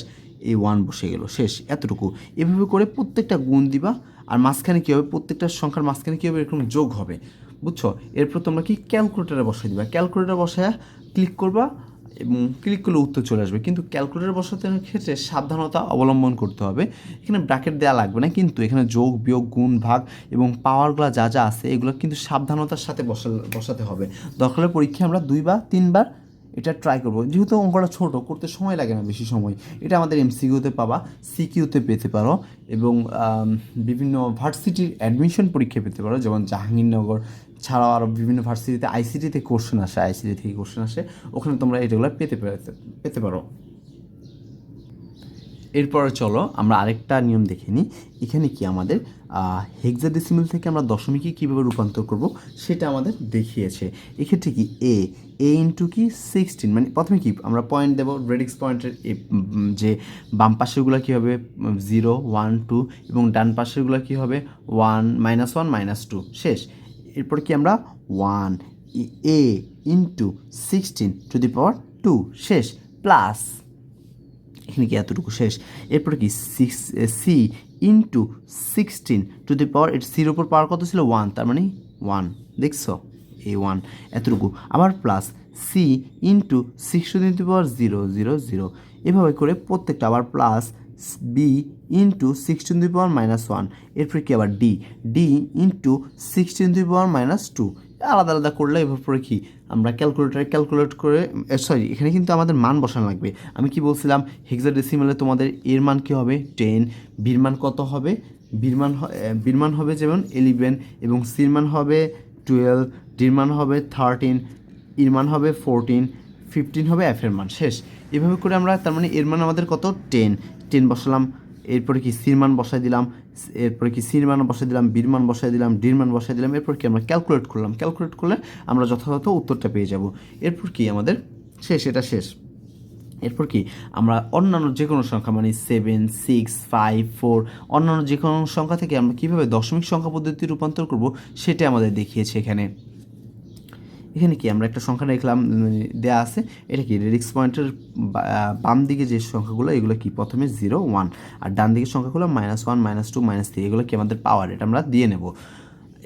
এই 1 বসে গেল, শেষ, এতটুকু। এভাবে করে প্রত্যেকটা গুণ দিবা, আর মাঝখানে কী হবে, প্রত্যেকটা সংখ্যার মাঝখানে কী হবে, এরকম যোগ হবে, বুঝছো। এরপর তোমরা কি ক্যালকুলেটারে বসাই দিবা, ক্যালকুলেটার বসায় ক্লিক করবা এবং ক্লিক করলে উত্তর চলে আসবে। কিন্তু ক্যালকুলেটর বসাতে ক্ষেত্রে সাবধানতা অবলম্বন করতে হবে। এখানে ব্র্যাকেট দেওয়া লাগবে না, কিন্তু এখানে যোগ বিয়োগ গুণ ভাগ এবং পাওয়ারগুলো যা যা আছে এগুলো কিন্তু সাবধানতার সাথে বসাতে হবে। দরকার হলে পরীক্ষায় আমরা 2 বা 3 বার এটা ট্রাই করবো, যেহেতু অঙ্কটা ছোটো, করতে সময় লাগে না বেশি সময়। এটা আমাদের এমসিকিউতে পাবা, সিকিউতে পেতে পারো, এবং বিভিন্ন ভার্সিটির অ্যাডমিশন পরীক্ষায় পেতে পারো, যেমন জাহাঙ্গীরনগর ছাড়াও আরও বিভিন্ন ভার্সিটিতে আইসিটি থেকে কোশ্চেন আসে, ওখানে তোমরা এগুলো পেতে পারো। এরপরে চলো আমরা আরেকটা নিয়ম দেখে নিই। এখানে কি আমাদের হেক্সাডেসিমাল থেকে আমরা দশমিকে কীভাবে রূপান্তর করব সেটা আমাদের দেখিয়েছে। এক্ষেত্রে কি এ ইন্টু কি 16, মানে প্রথমে কি আমরা পয়েন্ট দেবো, রেডিক্স পয়েন্টের যে বাম পাশেরগুলো কী হবে 0 1 2 এবং ডান পাশেরগুলো কী হবে 1 -1 -2, শেষ। এরপর কি আমরা 1 এ ইন্টু 16^2, শেষ, প্লাস এখানে কি এতটুকু, শেষ। এরপরে কি 6 সি ইন্টু 16 এর সির ওপর পাওয়ার কত ছিল 1, তার মানে 1, দেখছো এই 1 এতটুকু, আবার প্লাস সি ইন্টু 16^0, এভাবে করে প্রত্যেকটা, আবার প্লাস বি ইন্টু 16^-1, এরপরে কি আবার ডি ইন্টু 16^-2, আলাদা আলাদা করলে এরপরে কি আমরা ক্যালকুলেট করে, সরি এখানে কিন্তু আমাদের মান বসানো লাগবে। আমি কি বলছিলাম, হেক্সাডেসিমালে তোমাদের এর মান কী হবে 10, বির মান কত হবে, বির মান হবে যেমন 11, এবং সির মান হবে 12, ডির মান হবে 13, ইর মান হবে 14, 15 হবে এফের মান, শেষ। এভাবে করে আমরা, তার মানে এর মান আমাদের কত 10 বসালাম, এরপরে কি সির মান বসাই দিলাম, এরপরে কি সির মান বসাই দিলাম, বির মান বসাই দিলাম, ডির মান বসাই দিলাম, এরপর কি আমরা ক্যালকুলেট করলে আমরা যথাযথ উত্তরটা পেয়ে যাব। এরপর কি আমাদের শেষ, এটা শেষ। এরপর কি আমরা অন্যান্য যে কোনো সংখ্যা, মানে 7 6 5 4 অন্যান্য যে কোনো সংখ্যা থেকে আমরা কীভাবে দশমিক সংখ্যা পদ্ধতি রূপান্তর করব সেটা আমাদের দেখিয়েছে। এখানে কি আমরা একটা সংখ্যা দেখলাম দেয়া আছে, এটা কি রেডিক্স পয়েন্টের বাম দিকে যে সংখ্যাগুলো এগুলো কি প্রথমে 0 1, আর ডান দিকের সংখ্যাগুলো -1 -2 -3, এগুলো কি আমাদের পাওয়ার, এটা আমরা দিয়ে নেব।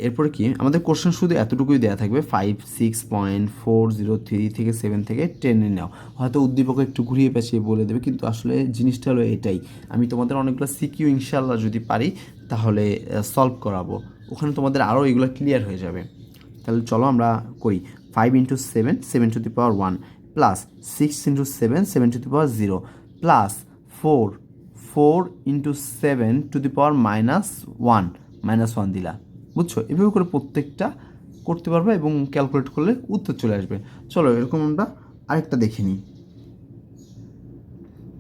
এরপরে কি আমাদের কোশ্চেন শুধু এতটুকুই দেওয়া থাকবে, 56.403 থেকে 7 থেকে 10 নাও, হয়তো উদ্দীপক একটু ঘুরিয়ে পেঁচিয়ে বলে দেবে, কিন্তু আসলে জিনিসটা হলো এটাই। আমি তোমাদের অনেকগুলো সিকিউ ইনশাল্লাহ যদি পারি তাহলে সলভ করাবো, ওখানে তোমাদের আরও এগুলো ক্লিয়ার হয়ে যাবে। তাহলে চলো আমরা করি, 5 × 7 7^1, প্লাস 6 × 7 7^0, প্লাস 4 × 7^-1 -1 দিলা, বুঝছো। এভাবে করে প্রত্যেকটা করতে পারবে এবং ক্যালকুলেট করলে উত্তর চলে আসবে। চলো এরকম আমরা আরেকটা দেখে নিই,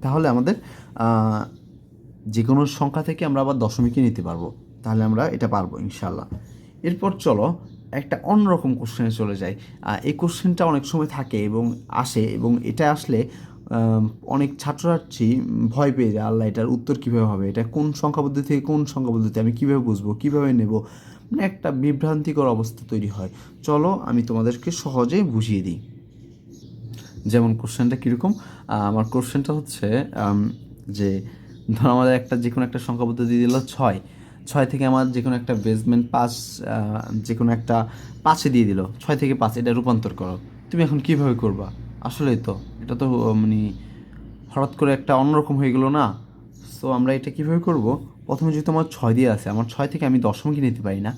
তাহলে আমাদের যে কোনো সংখ্যা থেকে আমরা আবার দশমিকে নিতে পারবো, তাহলে আমরা এটা পারবো ইনশাল্লাহ। এরপর চলো একটা অন্যরকম কোশ্চেনে চলে যায়। এই কোশ্চেনটা অনেক সময় থাকে এবং আসে, এবং এটা আসলে অনেক ছাত্রছাত্রী ভয় পেয়ে যায়, আল্লাহ এটার উত্তর কীভাবে হবে, এটা কোন সংখ্যা পদ্ধতি থেকে কোন সংখ্যা পদ্ধতি, আমি কীভাবে বুঝবো, কীভাবে নেব, মানে একটা বিভ্রান্তিকর অবস্থা তৈরি হয়। চলো আমি তোমাদেরকে সহজে বুঝিয়ে দিই। যেমন কোশ্চেনটা কীরকম, আমার কোশ্চেনটা হচ্ছে যে ধর আমাদের যে কোনো একটা সংখ্যা পদ্ধতি দিল 6 থেকে আমার যে কোনো একটা বেসমেন্ট 5, যে কোনো একটা 5-এ দিয়ে দিল, 6 থেকে 5 এটা রূপান্তর করো, তুমি এখন কীভাবে করবা? আসলেই তো এটা তো মানে হঠাৎ করে একটা অন্যরকম হয়ে গেলো না। সো আমরা এটা কীভাবে করব, প্রথমে যেহেতু আমার 6 দিয়ে আছে, আমার 6 থেকে আমি দশমিকে নিতে পারি না,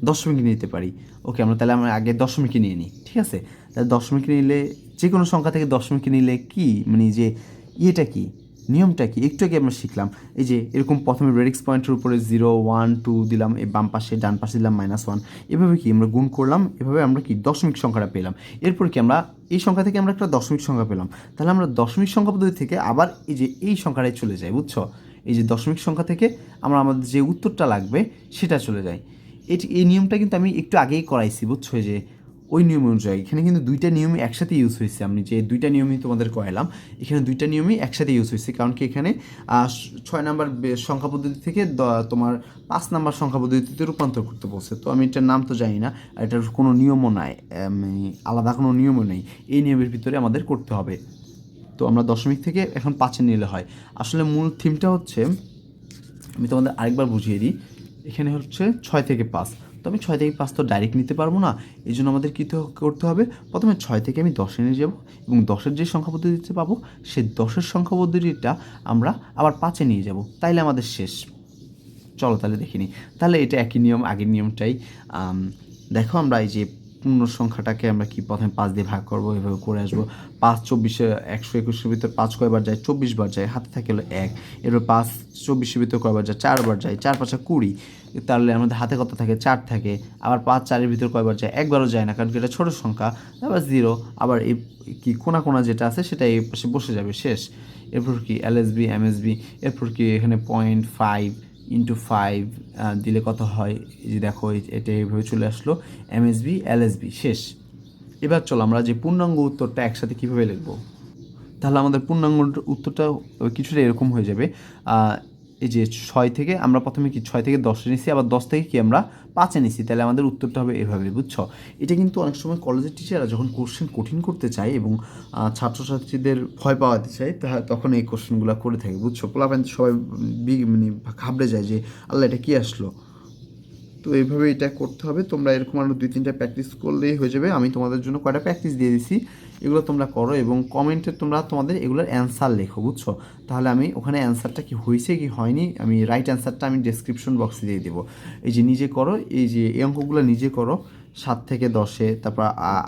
দশমিকে নিতে পারি, ওকে আমরা আগে দশমিকে নিয়ে নিই, ঠিক আছে। তাহলে দশমিকে নিলে, যে কোনো সংখ্যা থেকে দশমিকে নিলে কি মানে যে ইয়েটা কি, নিয়মটা কি, একটু আগে আমরা শিখলাম। এই যে এরকম প্রথমে রেডিক্স পয়েন্টের উপরে 0 1 2 দিলাম, এই বাম পাশে ডান পাশে দিলাম -1, এভাবে কি আমরা গুণ করলাম, এভাবে আমরা কি দশমিক সংখ্যাটা পেলাম। এরপর কি আমরা এই সংখ্যা থেকে আমরা একটা দশমিক সংখ্যা পেলাম, তাহলে আমরা দশমিক সংখ্যা পদ্ধতি থেকে আবার এই সংখ্যাটায় চলে যাই, বুঝছো। এই যে দশমিক সংখ্যা থেকে আমাদের যে উত্তরটা লাগবে সেটা চলে যায়। এই নিয়মটা কিন্তু আমি একটু আগেই করাইছি, বুঝছো। যে ওই নিয়ম অনুযায়ী এখানে কিন্তু দুইটা নিয়মই একসাথে ইউজ হয়েছে। আমি যে দুইটা নিয়মই তোমাদের করালাম, এখানে দুইটা নিয়মই একসাথে ইউজ হয়েছে, কারণ কি এখানে 6 নাম্বার সংখ্যা পদ্ধতি থেকে তোমার 5 নাম্বার সংখ্যা পদ্ধতিতে রূপান্তর করতে বলছে। তো আমি এটার নাম তো জানি না, এটার কোনো নিয়মও নাই, আলাদা কোনো নিয়মও নেই, এই নিয়মের ভিতরে আমাদের করতে হবে। তো আমরা দশমিক থেকে এখন 5-এ নিলে হয়। আসলে মূল থিমটা হচ্ছে, আমি তোমাদের আরেকবার বুঝিয়ে দিই, এখানে হচ্ছে 6 থেকে 5। তো আমি 6 থেকে 5 তো ডাইরেক্ট নিতে পারবো না, এই জন্য আমাদের কী করতে হবে, প্রথমে 6 থেকে আমি 10-এ নিয়ে যাব এবং 10-এর যে সংখ্যা পদ্ধতিতে পাবো সেই 10-এর সংখ্যা পদ্ধতিটা আমরা আবার 5-এ নিয়ে যাব, তাইলে আমাদের শেষ। চলো তাহলে দেখিনি। তাহলে এটা একই নিয়ম, আগের নিয়মটাই। দেখো আমরা এই যে পূর্ণ সংখ্যাটাকে আমরা কি প্রথমে 5 দিয়ে ভাগ করবো, এভাবে করে আসবো। 5 24 121-এর ভিতর 5 কয়বার যায়, 24 বার যায়, হাতে থাকে হলো 1। এরপর 5 24-এর ভিতর কয়বার যায়, 4 বার যায়, 4 5 20, তাহলে আমাদের হাতে কত থাকে, 4 থাকে। আবার 5 4-এর ভিতর কয়বার যায়, একবারও যায় না, কারণ এটা ছোটো সংখ্যা। আবার 0, আবার এই কি কোনা কোনা যেটা আছে সেটা এই পাশে বসে যাবে, শেষ। এরপর কি এলএসবি এমএসবি, এরপর কি এখানে 0.5 × 5 দিলে কত হয়, এই যে দেখো এটা এইভাবে চলে আসলো, এমএসবি এলএসবি, শেষ। এবার চলো আমরা যে পূর্ণাঙ্গ উত্তরটা একসাথে কীভাবে লিখব। তাহলে আমাদের পূর্ণাঙ্গ উত্তরটা কিছুটা এরকম হয়ে যাবে। এই যে 6 থেকে আমরা প্রথমে কি 6 থেকে 10-এ নিছি, আবার 10 থেকে কি আমরা 5-এ নিছি, তাহলে আমাদের উত্তরটা হবে এভাবে, বুঝছো? এটা কিন্তু অনেক সময় কলেজের টিচাররা যখন কোশ্চেন কঠিন করতে চায় এবং ছাত্রছাত্রীদের ভয় পাওয়াতে চায়, তখন এই কোশ্চেনগুলো করে থাকে, বুঝছো? পোলাপান সবাই মানে ঘাবড়ে যায় যে আল্লাহ এটা কী আসলো। তো এইভাবে এটা করতে হবে। তোমরা এরকম আরও 2-3টা প্র্যাকটিস করলেই হয়ে যাবে। আমি তোমাদের জন্য কয়টা প্র্যাকটিস দিয়ে দিছি, এগুলো তোমরা করো এবং কমেন্টে তোমরা তোমাদের এগুলোর অ্যান্সার লেখো, বুঝছো? তাহলে আমি ওখানে অ্যান্সারটা কি হয়েছে কি হয়নি, আমি রাইট অ্যান্সারটা আমি ডেসক্রিপশন বক্সে দিয়ে দেবো। এই যে নিজে করো, এই যে এই অঙ্কগুলো নিজে করো। 7 থেকে 10-এ, তারপর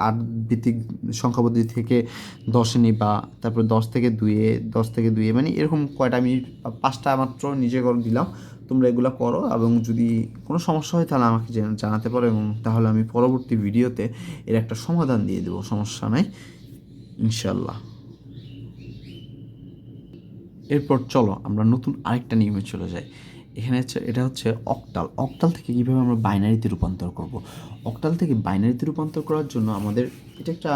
8 ভিত্তিক সংখ্যা পদ্ধতি থেকে 10-এ নিবা, তারপর 10 থেকে 2-এ, 10 থেকে 2-এ, মানে এরকম কয়টা আমি 5টা মাত্র নিজে করে দিলাম। তোমরা এগুলো করো এবং যদি কোনো সমস্যা হয় তাহলে আমাকে জানাতে পারো, এবং তাহলে আমি পরবর্তী ভিডিওতে এর একটা সমাধান দিয়ে দেবো, সমস্যা নাই ইনশাল্লাহ। এরপর চলো আমরা নতুন আরেকটা নিয়মে চলে যাই। এখানে হচ্ছে এটা হচ্ছে অক্টাল। অক্টাল থেকে কীভাবে আমরা বাইনারিতে রূপান্তর করব। অক্টাল থেকে বাইনারিতে রূপান্তর করার জন্য আমাদের এটা একটা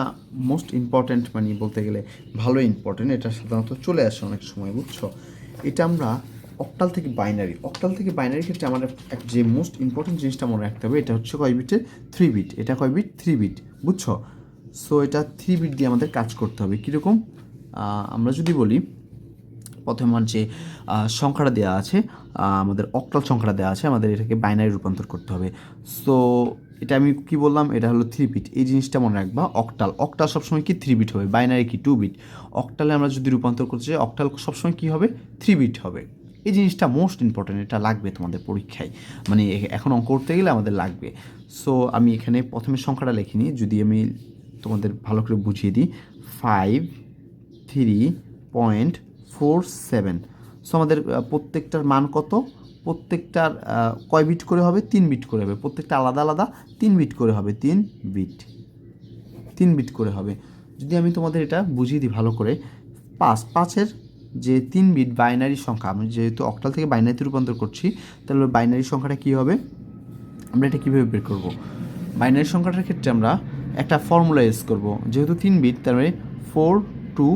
মোস্ট ইম্পর্ট্যান্ট, মানে বলতে গেলে ভালো ইম্পর্ট্যান্ট, এটা সাধারণত চলে আসে অনেক সময়, বুঝছো? এটা আমরা অক্টাল থেকে বাইনারি, অক্টাল থেকে বাইনারি ক্ষেত্রে আমাদের যে মোস্ট ইম্পর্ট্যান্ট জিনিসটা মনে রাখতে হবে, এটা হচ্ছে কয় বিটের, 3 বিট। এটা কয় বিট, 3 বিট, বুঝছো? সো এটা 3 বিট দিয়ে আমাদের কাজ করতে হবে। কীরকম, আমরা যদি বলি প্রথমে আমার যে সংখ্যাটা দেওয়া আছে, আমাদের অক্টাল সংখ্যাটা দেওয়া আছে, আমাদের এটাকে বাইনারি রূপান্তর করতে হবে। সো এটা আমি কি বললাম, এটা হলো 3 বিট, এই জিনিসটা মনে রাখবা। অক্টাল, অক্টাল সবসময় কি 3 বিট হবে, বাইনারি কি 2 বিট। অক্টালে আমরা যদি রূপান্তর করতে চাই, অক্টাল সবসময় কী হবে, 3 বিট হবে। এই জিনিসটা মোস্ট ইম্পর্ট্যান্ট, এটা লাগবে তোমাদের পরীক্ষায়, মানে এখন অঙ্ক করতে গেলে আমাদের লাগবে। সো আমি এখানে প্রথমে সংখ্যাটা লিখিনি, যদি আমি তোমাদের ভালো করে বুঝিয়ে দিই, 53.47। সো আমাদের প্রত্যেকটার মান কত, প্রত্যেকটার কয় বিট করে হবে, 3 বিট করে হবে, প্রত্যেকটা আলাদা আলাদা 3 বিট করে হবে, 3 বিট করে হবে। যদি আমি তোমাদের এটা বুঝিয়ে দিই ভালো করে, 5-এর যে 3 বিট বাইনারি সংখ্যা, আমি যেহেতু অক্টাল থেকে বাইনারিতে রূপান্তর করছি, তাহলে বাইনারি সংখ্যাটা কী হবে, আমরা এটা কীভাবে বের করব। বাইনারি সংখ্যাটার ক্ষেত্রে আমরা একটা ফর্মুলা ইউজ করব, যেহেতু 3 বিট, তার মানে 4 2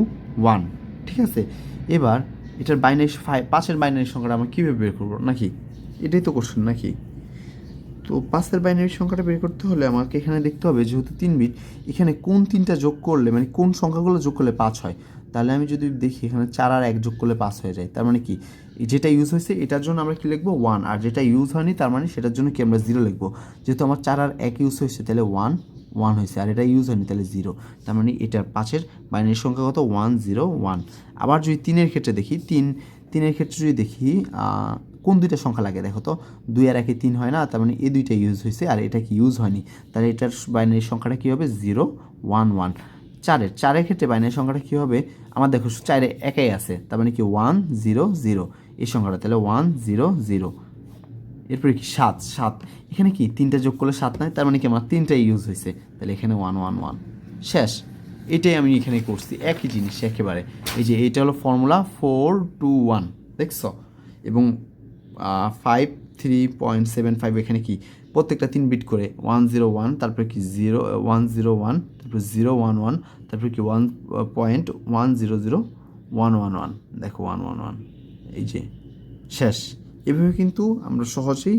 1, ঠিক আছে? এবার এটার বাইনারি 5-এর বাইনারি সংখ্যাটা আমরা কীভাবে বের করবো, নাকি এটাই তো কোশ্চেন নাকি? তো 5-এর বাইনারি সংখ্যাটা বের করতে হলে আমাকে এখানে দেখতে হবে, যেহেতু 3 বিট, এখানে কোন 3টা যোগ করলে, মানে কোন সংখ্যাগুলো যোগ করলে 5 হয়। তাহলে আমি যদি দেখি এখানে 4 আর 1 যোগ করলে 5 হয়ে যায়, তার মানে কি যেটা ইউজ হয়েছে এটার জন্য আমরা কী লিখবো, 1, আর যেটা ইউজ হয়নি তার মানে সেটার জন্য কি আমরা 0 লিখবো। যেহেতু আমার 4 আর 1 ইউজ হয়েছে, তাহলে 1 হয়েছে, আর এটা ইউজ হয়নি, তাহলে 0। তার মানে এটার 5-এর বাইনারি সংখ্যা কত, 1 0 1। আবার যদি 3-এর ক্ষেত্রে দেখি, 3-এর ক্ষেত্রে যদি দেখি কোন দুইটা সংখ্যা লাগে, দেখো তো 2 আর 1 3 হয় না, তার মানে এই দুইটা ইউজ হয়েছে আর এটা কি ইউজ হয়নি, তাহলে এটার বাইনারি সংখ্যাটা কী হবে, 0 1 1। 4-এর ক্ষেত্রে বাইনারি সংখ্যাটা কী হবে, আমার দেখো 4-এ একাই আছে, তার মানে কি 1 0 0 এই সংখ্যাটা, তাহলে 1 0 0। এরপরে কি 7, এখানে কি 3টা যোগ করলে 7 নয়, তার মানে কি আমার 3টাই ইউজ হয়েছে, তাহলে এখানে 1 1 1, শেষ। এটাই আমি এখানে করছি, একই জিনিস একেবারে। এই যে এটা হলো ফর্মুলা 4 2 1, দেখছো? এবং 53.75 এখানে কি প্রত্যেকটা 3 বিট করে 101, তারপরে কি 101, তারপরে 011, তারপরে কি 1.100.111, দেখো 111, এই যে শেষ। এভাবে কিন্তু আমরা সহজেই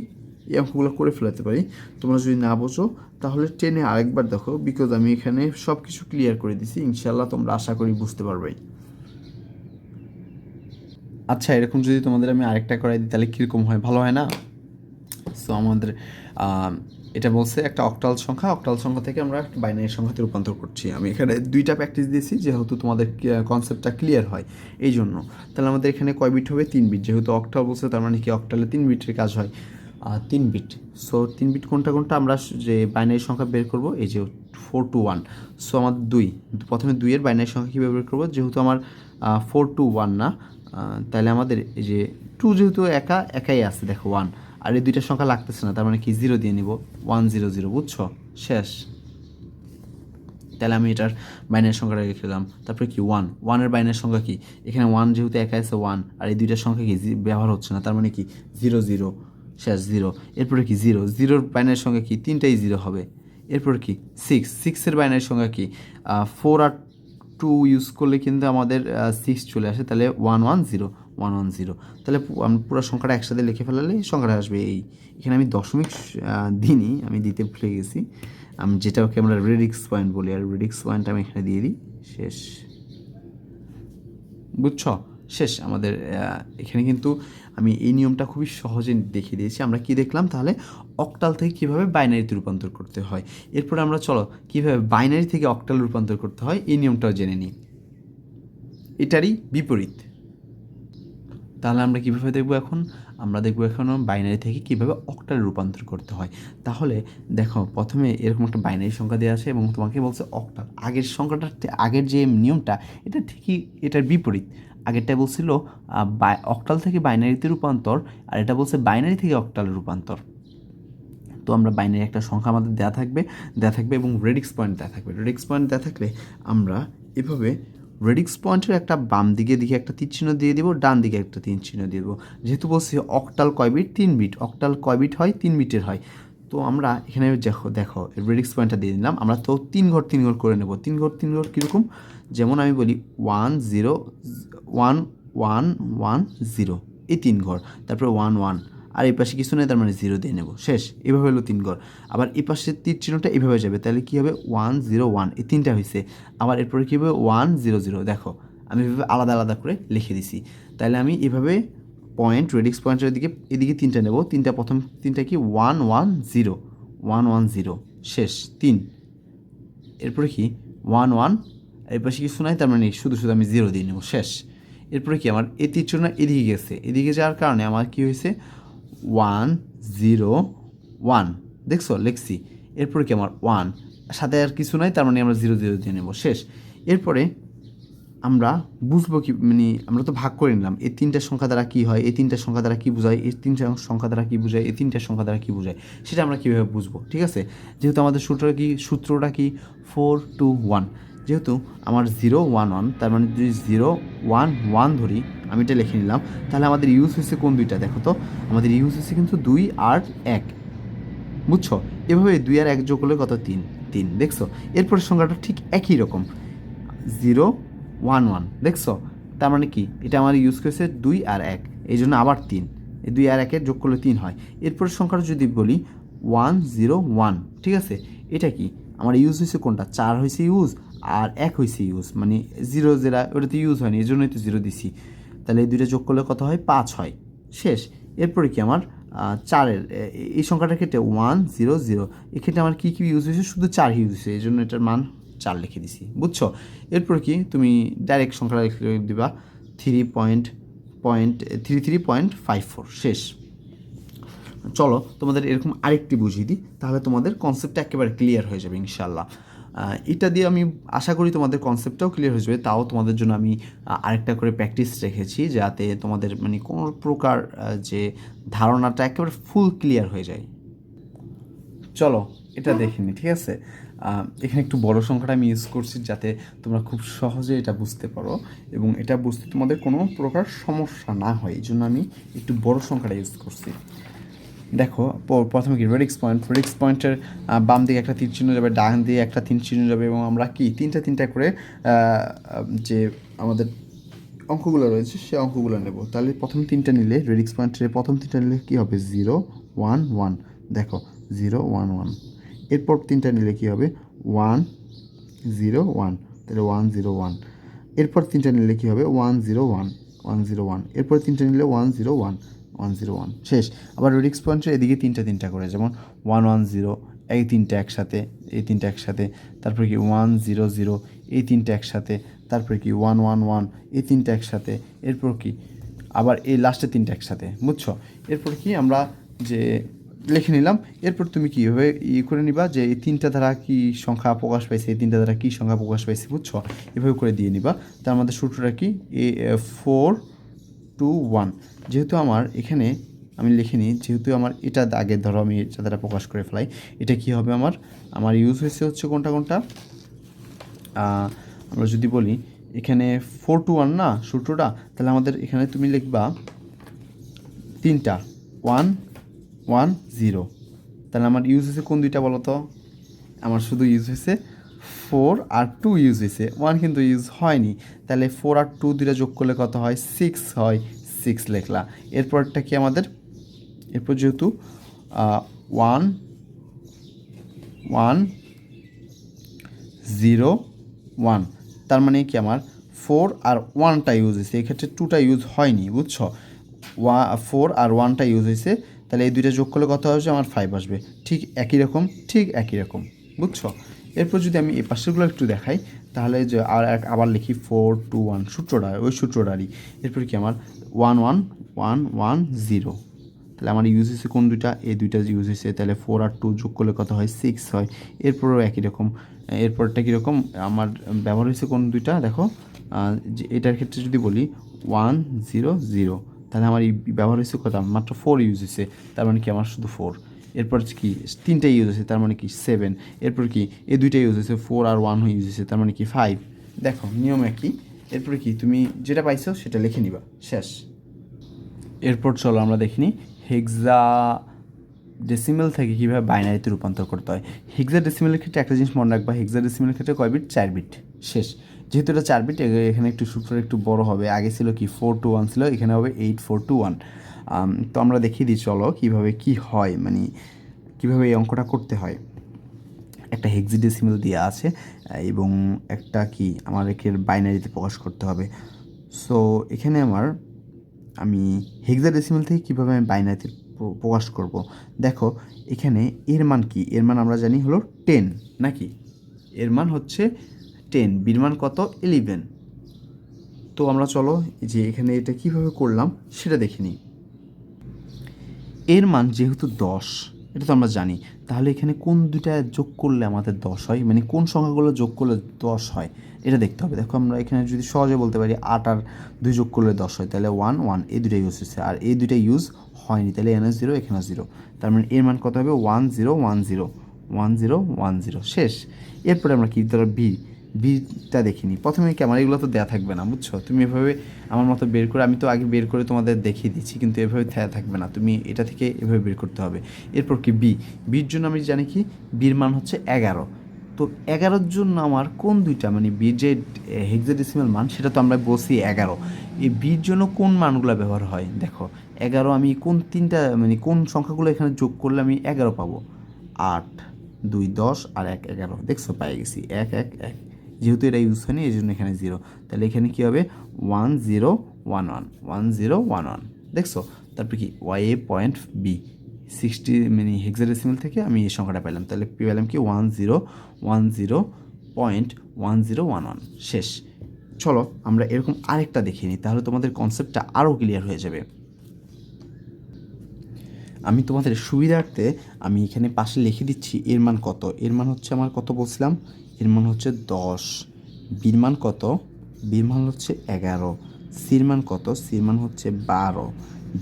এই অঙ্কগুলো করে ফেলাতে পারি। তোমরা যদি না বোঝো তাহলে টেনে আরেকবার দেখো, বিকজ আমি এখানে সব কিছু ক্লিয়ার করে দিছি। ইনশাল্লাহ তোমরা আশা করি বুঝতে পারবে। আচ্ছা, এরকম যদি তোমাদের আমি আরেকটা করাই দিই তাহলে কীরকম হয়, ভালো হয় না? সো আমাদের এটা বলছে একটা অক্টাল সংখ্যা থেকে আমরা একটা বাইনারি সংখ্যাতে রূপান্তর করছি। আমি এখানে 2টা প্র্যাকটিস দিয়েছি যেহেতু তোমাদের কনসেপ্টটা ক্লিয়ার হয় এই জন্য। তাহলে আমাদের এখানে কয় বিট হবে? 3 বিট। যেহেতু অক্টাল বলছে তার মানে কি অক্টালে 3 বিটের কাজ হয়, 3 বিট। সো 3 বিট কোনটা আমরা যে বাইনারি সংখ্যা বের করব, এই যে 421। সো আমাদের প্রথমে 2 এর বাইনারি সংখ্যা কীভাবে বের করবো? যেহেতু আমার 421 না, তাহলে আমাদের এই যে 2 যেহেতু একাই আছে, দেখো 1, আর এই 2টা সংখ্যা লাগতেছে না, তার মানে কি 0 দিয়ে নিব, 100, বুঝছো? শেষ। তাহলে আমি এটার বাইনারি সংখ্যাটা লিখে দিলাম। তারপরে কি 1 এর বাইনারি সংখ্যা কি? এখানে 1 যেহেতু একা আছে 1, আর এই 2টার সংখ্যা কি ব্যবহার হচ্ছে না, তার মানে কি 0 শেষ 0। এরপরে কি 0 বাইনারি সংখ্যা কি? 3টাই 0 হবে। এরপর কি 6 এর বাইনারি সংখ্যা কি? 4 আর 2 ইউজ করলে কিন্তু আমাদের 6 চলে আসে, তাহলে 110। তাহলে আমি পুরো সংখ্যাটা একসাথে লিখে ফেলালে সংখ্যাটা আসবে এই। এখানে আমি দশমিক আমি দিতে ভুলে গেছি, আমি যেটাকে আমরা রেডিক্স পয়েন্ট বলি, আর রেডিক্স পয়েন্ট আমি এখানে দিয়ে দিই। শেষ, বুঝছো? শেষ। আমাদের এখানে কিন্তু আমি এই নিয়মটা খুবই সহজে দেখিয়ে দিয়েছি। আমরা কি দেখলাম তাহলে? অক্টাল থেকে কীভাবে বাইনারিতে রূপান্তর করতে হয়। এরপরে আমরা চলো কীভাবে বাইনারি থেকে অক্টাল রূপান্তর করতে হয় এই নিয়মটাও জেনে নিই। এটারই বিপরীত। তাহলে আমরা কীভাবে দেখব এখন? আমরা দেখব এখন বাইনারি থেকে কীভাবে অক্টালে রূপান্তর করতে হয়। তাহলে দেখো, প্রথমে এরকম একটা বাইনারি সংখ্যা দেওয়া আছে এবং তোমাকে বলছে অক্টাল। আগের যে নিয়মটা এটা ঠিকই এটার বিপরীত। আগেরটা বলছিল অক্টাল থেকে বাইনারিতে রূপান্তর, আর এটা বলছে বাইনারি থেকে অক্টালে রূপান্তর। তো আমরা বাইনারি একটা সংখ্যা আমাদের দেওয়া থাকবে এবং রেডিক্স পয়েন্ট দেওয়া থাকবে। রেডিক্স পয়েন্ট দেওয়া থাকলে আমরা এভাবে রেডিক্স পয়েন্টের একটা বাম দিকে একটা তীর চিহ্ন দিয়ে দিব, ডান দিকে একটা তীর চিহ্ন দিয়ে দেবো। যেহেতু বলছি অক্টাল কয় বিট? 3 বিট। অক্টাল কয় বিট হয়? 3 বিটের হয়। তো আমরা এখানে দেখো রেডিক্স পয়েন্টটা দিয়ে দিলাম। আমরা তো 3 ঘর করে নেব। 3 ঘর কীরকম? যেমন আমি বলি 1 0 1 1 1 0, এই 3 ঘর, তারপরে 1 1, আর এই পাশে কিছু নেই, তার মানে 0 দিয়ে নেব। শেষ। এভাবে হলো 3 ঘর। আবার এই পাশের তীর চিহ্নটা এভাবে যাবে, তাহলে কী হবে? 1 0 1, এই 3টা হয়েছে। আবার এরপরে কী হবে? 1 0 0। দেখো আমি এভাবে আলাদা আলাদা করে লিখে দিছি। তাহলে আমি এভাবে রেডিক্স পয়েন্টের এদিকে 3টা নেব। প্রথম 3টা কি? 1 1 0 1 1 0, শেষ 3। এরপরে কি 1 1, এর পাশে কিছু নাই, তার মানে শুধু আমি 0 দিয়ে নেব। শেষ। এরপরে কি আমার এই তীর চিহ্ন এদিকে গেছে, এদিকে যাওয়ার কারণে আমার কি হয়েছে? 1 0 1, দেখছো লিখছি। এরপরে কি আমার 1, সাথে আর কিছু নাই, তার মানে আমরা 0 0 দিয়ে নেব। শেষ। এরপরে আমরা বুঝবো কি, মানে আমরা তো ভাগ করে নিলাম এই 3টা সংখ্যা দ্বারা কী হয়, এই 3টা সংখ্যা দ্বারা কী বোঝায়, এই 3টা সংখ্যা দ্বারা কী বোঝায়, এই 3টা সংখ্যা দ্বারা কী বোঝায়, সেটা আমরা কীভাবে বুঝবো? ঠিক আছে। যেহেতু আমাদের সূত্রটা কি 4 2 1, যেহেতু আমার 0 1 1, তার মানে যদি 0 1 1 ধরি, আমি এটা লিখে নিলাম। তাহলে আমাদের ইউজ হয়েছে কোন 2টা? দেখো তো, আমাদের ইউজ হয়েছে কিন্তু 2 আর 1, বুঝছো? এভাবে 2 আর 1 যোগ করলে কত? 3। দেখছো? এরপরের সংখ্যাটা ঠিক একই রকম, 0 1 1, দেখছো? তার মানে কি এটা আমার ইউজ করেছে 2 আর 1, এই জন্য আবার 3। এই 2 আর 1-এর যোগ করলে 3 হয়। এরপরের সংখ্যাটা যদি বলি 1 0 1, ঠিক আছে? এটা কি আমার ইউজ হয়েছে কোনটা? 4 হয়েছে ইউজ, আর 1 হয়েছে ইউজ, মানে 0 যেটা ওটাতে ইউজ হয়নি, এই জন্যই তো 0 দিছি। তাহলে এই 2টা যোগ করলে কত হয়? 5 হয়। শেষ। এরপরে কি আমার 4-এর এই সংখ্যাটার ক্ষেত্রে 1 0 0, এক্ষেত্রে আমার কী ইউজ হয়েছে? শুধু 4 ইউজ হয়েছে, এই জন্য এটার মান 4 লিখে দিছি, বুঝছো? এরপর কি তুমি ডাইরেক্ট সংখ্যাটা লিখে দিবা 3.33.54। শেষ। চলো তোমাদের এরকম আরেকটি বুঝিয়ে দিই, তাহলে তোমাদের কনসেপ্টটা একেবারে ক্লিয়ার হয়ে যাবে ইনশাল্লাহ। এটা দিয়ে আমি আশা করি তোমাদের কনসেপ্টটাও ক্লিয়ার হয়ে যাবে। তাও তোমাদের জন্য আমি আরেকটা করে প্র্যাকটিস রেখেছি, যাতে তোমাদের মানে কোনো প্রকার যে ধারণাটা একেবারে ফুল ক্লিয়ার হয়ে যায়। চলো এটা দেখে নিই, ঠিক আছে? এখানে একটু বড় সংখ্যাটা আমি ইউজ করছি যাতে তোমরা খুব সহজে এটা বুঝতে পারো এবং এটা বুঝতে তোমাদের কোনো প্রকার সমস্যা না হয়, এই জন্য আমি একটু বড় সংখ্যাটা ইউজ করছি। দেখো প্রথমে কি রেডিক্স পয়েন্টের বাম দিকে একটা তীর চিহ্ন যাবে, ডান দিকে একটা তীর চিহ্ন যাবে, এবং আমরা কি তিনটা করে যে আমাদের অঙ্কগুলো রয়েছে সেই অঙ্কগুলো নেব। তাহলে প্রথম তিনটা নিলে রেডিক্স পয়েন্টের প্রথম তিনটা নিলে কী হবে 0 1 1, দেখো 0 1 1। এরপর তিনটা নিলে কী হবে 1 0 1, তাহলে 1 0 1। এরপর তিনটা নিলে কী হবে 1 0 1 1 0 1। এরপর তিনটা নিলে 1 0 1 1 0 1, শেষ। আবার রেডিক্স পয়েন্টের এদিকে তিনটা করে, যেমন 1 1 0, এই তিনটা একসাথে, এই তিনটা একসাথে, তারপরে কি 1 0 0, এই তিনটা একসাথে, তারপরে কি 1 1 1, এই তিনটা একসাথে, এরপর কি আবার এই লাস্টের তিনটা একসাথে, বুঝছো? এরপর কি আমরা যে লিখে নিলাম। এরপর তুমি কীভাবে করে নিবা যে এই তিনটা দ্বারা কী সংখ্যা প্রকাশ পাইছে, এই তিনটা দ্বারা কী সংখ্যা প্রকাশ পাইছে, বুঝছো? এভাবে করে দিয়ে নিবা। তার মধ্যে সূত্রটা কি 4 2 1। যেহেতু আমার এখানে আমি লিখে নিই, যেহেতু আমার এটা আগে ধরো আমি এটা দ্বারা প্রকাশ করে ফেলাই, এটা কী হবে আমার ইউজ হচ্ছে কোনটা আমরা যদি বলি এখানে 4 2 1 না সূত্রটা, তাহলে আমাদের এখানে তুমি লিখবা তিনটা 1 1 0। তাহলে আমার ইউজ হয়েছে কোন দুইটা বলো তো? আমার শুধু ইউজ হয়েছে 4 আর 2 ইউজ হয়েছে, 1 কিন্তু ইউজ হয়নি। তাহলে 4 আর 2 দুইটা যোগ করলে কত হয় 6 হয়, 6 লেখলা। এরপরটা কি আমাদের, এরপর যেহেতু 1 1 0 1, তার মানে কি আমার 4 আর 1টা ইউজ হয়েছে, এক্ষেত্রে 2টা ইউজ হয়নি, বুঝছো? 4 আর 1টা ইউজ হয়েছে, তাহলে এই দুইটা যোগ করলে কত আসবে আমার 5 আসবে। ঠিক একই রকম, বুঝছো? এরপর যদি আমি এই পাশেরগুলো একটু দেখাই, তাহলে যে আবার লিখি 4 2 1 সূত্রটা, ওই সূত্রটারই। এরপর কি আমার 1 1 1 1 0, তাহলে আমার ইউজ হয়েছে কোন দুইটা, এই দুইটা ইউজ হয়েছে, তাহলে 4 আর 2 যোগ করলে কত হয় 6 হয়। এরপরও একই রকম, এরপরটা কীরকম আমার ব্যবহার হয়েছে কোন দুইটা, দেখো যে এটার ক্ষেত্রে যদি বলি 1 0 0, তাহলে আমার এই ব্যবহার হয়েছে কত, মাত্র 4 ইউজ হয়েছে, তার মানে কি আমার শুধু 4। এরপর কি তিনটা ইউজ হয়েছে, তার মানে কি 7। এরপর কি এই দুইটা ইউজ হয়েছে 4 আর 1 ইউজ হয়েছে, তার মানে কি 5। দেখো নিয়ম একই। এরপরে কি তুমি যেটা পাইছো সেটা লিখে নিবা, শেষ। এরপর চলো আমরা দেখিনি হেক্সা ডেসিমেল থেকে কীভাবে বাইনারিতে রূপান্তর করতে হয়। হেক্সা ডেসিমেলের ক্ষেত্রে একটা জিনিস মনে রাখবা, হেক্সা ডেসিমেলের ক্ষেত্রে কয় বিট, 4 বিট, শেষ। যেহেতু এটা 4 বিট, এখানে একটু সূত্র একটু বড় হবে। আগে ছিল কি 4 2 1 ছিল, এখানে হবে 8 4 2 1। তো আমরা দেখিয়ে দিই চলো কীভাবে কী হয়, মানে কীভাবে এই অঙ্কটা করতে হয়। একটা হেক্সাডেসিমেল দেওয়া আছে এবং একটা কি আমার একে বাইনারিতে প্রকাশ করতে হবে। সো এখানে আমি হেক্সাডেসিমেল থেকে কীভাবে আমি বাইনারিতে প্রকাশ করব। দেখো এখানে এর মান কি, এর মান আমরা জানি হলো 10 নাকি, এর মান হচ্ছে 10, বির মান কত 11। তো আমরা চলো যে এখানে এটা কিভাবে করলাম সেটা দেখে নিই। এর মান যেহেতু 10, এটা তো আমরা জানি, তাহলে এখানে কোন দুইটা যোগ করলে আমাদের 10 হয়, মানে কোন সংখ্যাগুলো যোগ করলে 10 হয় এটা দেখতে হবে। দেখো আমরা এখানে যদি সহজে বলতে পারি 8 আর 2 যোগ করলে 10 হয়, তাহলে 1 1 এই দুটো ইউজ হচ্ছে, আর এই দুটো ইউজ হয়নি, তাহলে এখানে 0 এখানে 0, তার মানে এর মান কত হবে 1 0 1 0 1 0 1 0, শেষ। এরপরে আমরা কি ধরো বিটা দেখিনি। প্রথমে কি আমার এগুলো তো দেওয়া থাকবে না, বুঝছো? তুমি এভাবে আমার মতো বের করে, আমি তো আগে বের করে তোমাদের দেখিয়ে দিচ্ছি, কিন্তু এভাবে দেওয়া থাকবে না, তুমি এটা থেকে এভাবে বের করতে হবে। এরপর কি বির জন্য আমি জানি কি বির মান হচ্ছে 11। তো 11-র জন্য আমার কোন দুইটা, মানে বির যে হেক্সাডেসিমাল মান সেটা তো আমরা বলছি 11, এই বির জন্য কোন মানগুলো ব্যবহার হয়। দেখো 11 আমি কোন তিনটা, মানে কোন সংখ্যাগুলো এখানে যোগ করলে আমি 11 পাবো, 8 2 10 আর 1 11, দেখছো পাই গেছি 1 1 1। যেহেতু এটা ইউজ হয়নি এই জন্য এখানে 0, তাহলে এখানে কী হবে 1 0 1 1 1 0 1 1, দেখছো? তারপর কি ওয়াই পয়েন্ট বি 60, মানে হেক্সাডেসিমাল থেকে আমি এই সংখ্যাটা পেলাম, তাহলে পেলাম কি 1010.1011, শেষ। চলো আমরা এরকম আরেকটা দেখিয়ে নিই, তাহলে তোমাদের কনসেপ্টটা আরও ক্লিয়ার হয়ে যাবে। আমি তোমাদের সুবিধার্থে আমি এখানে পাশে লিখে দিচ্ছি এর মান কত। এর মান হচ্ছে আমার কত বলছিলাম, এর মান হচ্ছে 10, বির মান কত, বির মান হচ্ছে 11, সির মান কত, সির মান হচ্ছে 12,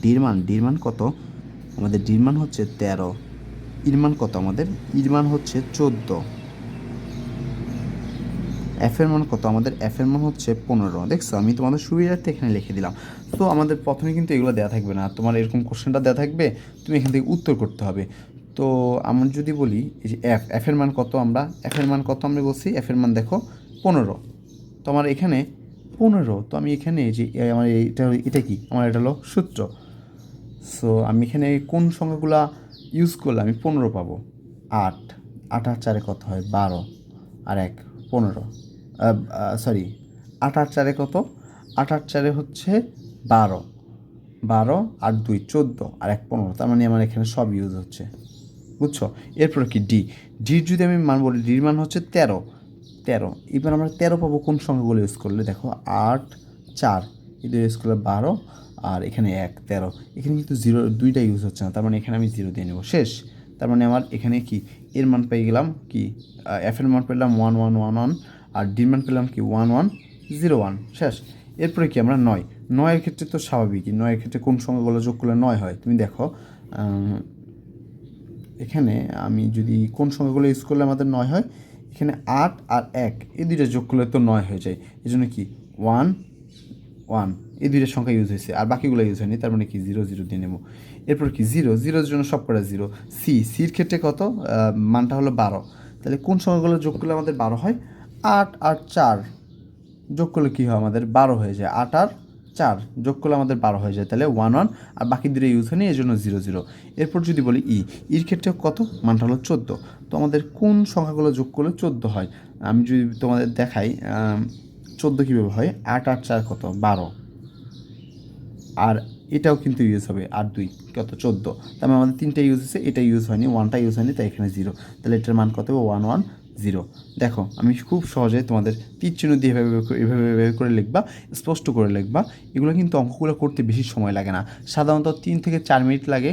ডির মান কত, আমাদের ডির মান হচ্ছে 13, ইর মান কত, আমাদের ইর মান হচ্ছে 14। এফ এর মান কত? আমাদের এফ এর মান হচ্ছে 15। দেখছো, আমি তোমাদের সুবিধার্থে এখানে লিখে দিলাম। তো আমাদের প্রথমে কিন্তু এগুলো দেওয়া থাকবে না, তোমার এরকম কোশ্চেনটা দেওয়া থাকবে, তুমি এখান থেকে উত্তর করতে হবে। তো আমরা যদি বলি এই যে এফ এর মান কত, এফ এর মান কত আমরা বলছি, এফ এর মান দেখো 15। তো আমার এখানে 15, তো আমি এখানে যে আমার এটা কি, আমার এটা হলো সূত্র। সো আমি এখানে কোন সংখ্যাগুলো ইউজ করলে আমি 15 পাবো? 8, 8 আর 4 কত হয়? 12, আর 1 15, সরি 8 আর 4 কত? 8 আর 4 হচ্ছে 12, 12 আর 2 14, আর 1 15, তার মানে আমার এখানে সব ইউজ হচ্ছে, বুঝছো? এরপর কি ডির যদি আমি মান বলি, ডির মান হচ্ছে 13, 13। এবার আমরা 13 পাবো কোন সংখ্যাগুলো ইউজ করলে? দেখো 8, 4, এদের ইউজ করলে 12, আর এখানে 1 13, এখানে কিন্তু 0 দুইটা ইউজ হচ্ছে না, তার মানে এখানে আমি 0 দিয়ে নেব, শেষ। তার মানে আমার এখানে কি এর মান পেয়ে গেলাম কি, এফ এর মান পেলাম 1 1 1 1, আর ডির মান পেলাম কি 1 1 0 1, শেষ। এরপরে কি আমরা 9 ক্ষেত্রে তো স্বাভাবিকই, 9 ক্ষেত্রে কোন সংখ্যাগুলো যোগ করলে 9 হয়? তুমি দেখো এখানে আমি যদি কোন সংখ্যাগুলো ইউজ করলে আমাদের 9 হয়, এখানে 8 আর 1 এই দুইটা যোগ করলে তো 9 হয়ে যায়, এই জন্য কি 1 1 এই দুইটা সংখ্যা ইউজ হয়েছে, আর বাকিগুলো ইউজ হয়নি, তার মানে কি 0 0 দিয়ে নেব। এরপর কি 0 জন্য সব কটা 0। সির ক্ষেত্রে কত? মানটা হলো 12, তাহলে কোন সংখ্যাগুলো যোগ করলে আমাদের 12 হয়? 8 আর 4 যোগ করলে কী হয়? আমাদের 12 হয়ে যায়। 8 আর 4 যোগ করলে আমাদের 12 হয়ে যায়, তাহলে 1 1, আর বাকি দুটো ইউজ হয়নি, এই জন্য 0 0। এরপর যদি বলি ইর ক্ষেত্রে কত? মানটা হলো 14। তো আমাদের কোন সংখ্যাগুলো যোগ করলে 14 হয়? আমি যদি তোমাদের দেখাই 14 কীভাবে হয়, 8 আর 4 কত? 12, আর এটাও কিন্তু ইউজ হবে, আর 2 কত? 14। তার মানে আমাদের 3টা ইউজ হয়েছে, এটা ইউজ হয়নি, 1টা ইউজ হয়নি, তাই এখানে 0, তাহলে এটার মান কত হবে? 1 1 0। দেখো আমি খুব সহজে তোমাদের তীর চিহ্ন দিয়ে এভাবে করে লিখবা, স্পষ্ট করে লিখবা। এগুলো কিন্তু অঙ্কগুলো করতে বেশি সময় লাগে না, সাধারণত 3 থেকে 4 মিনিট লাগে।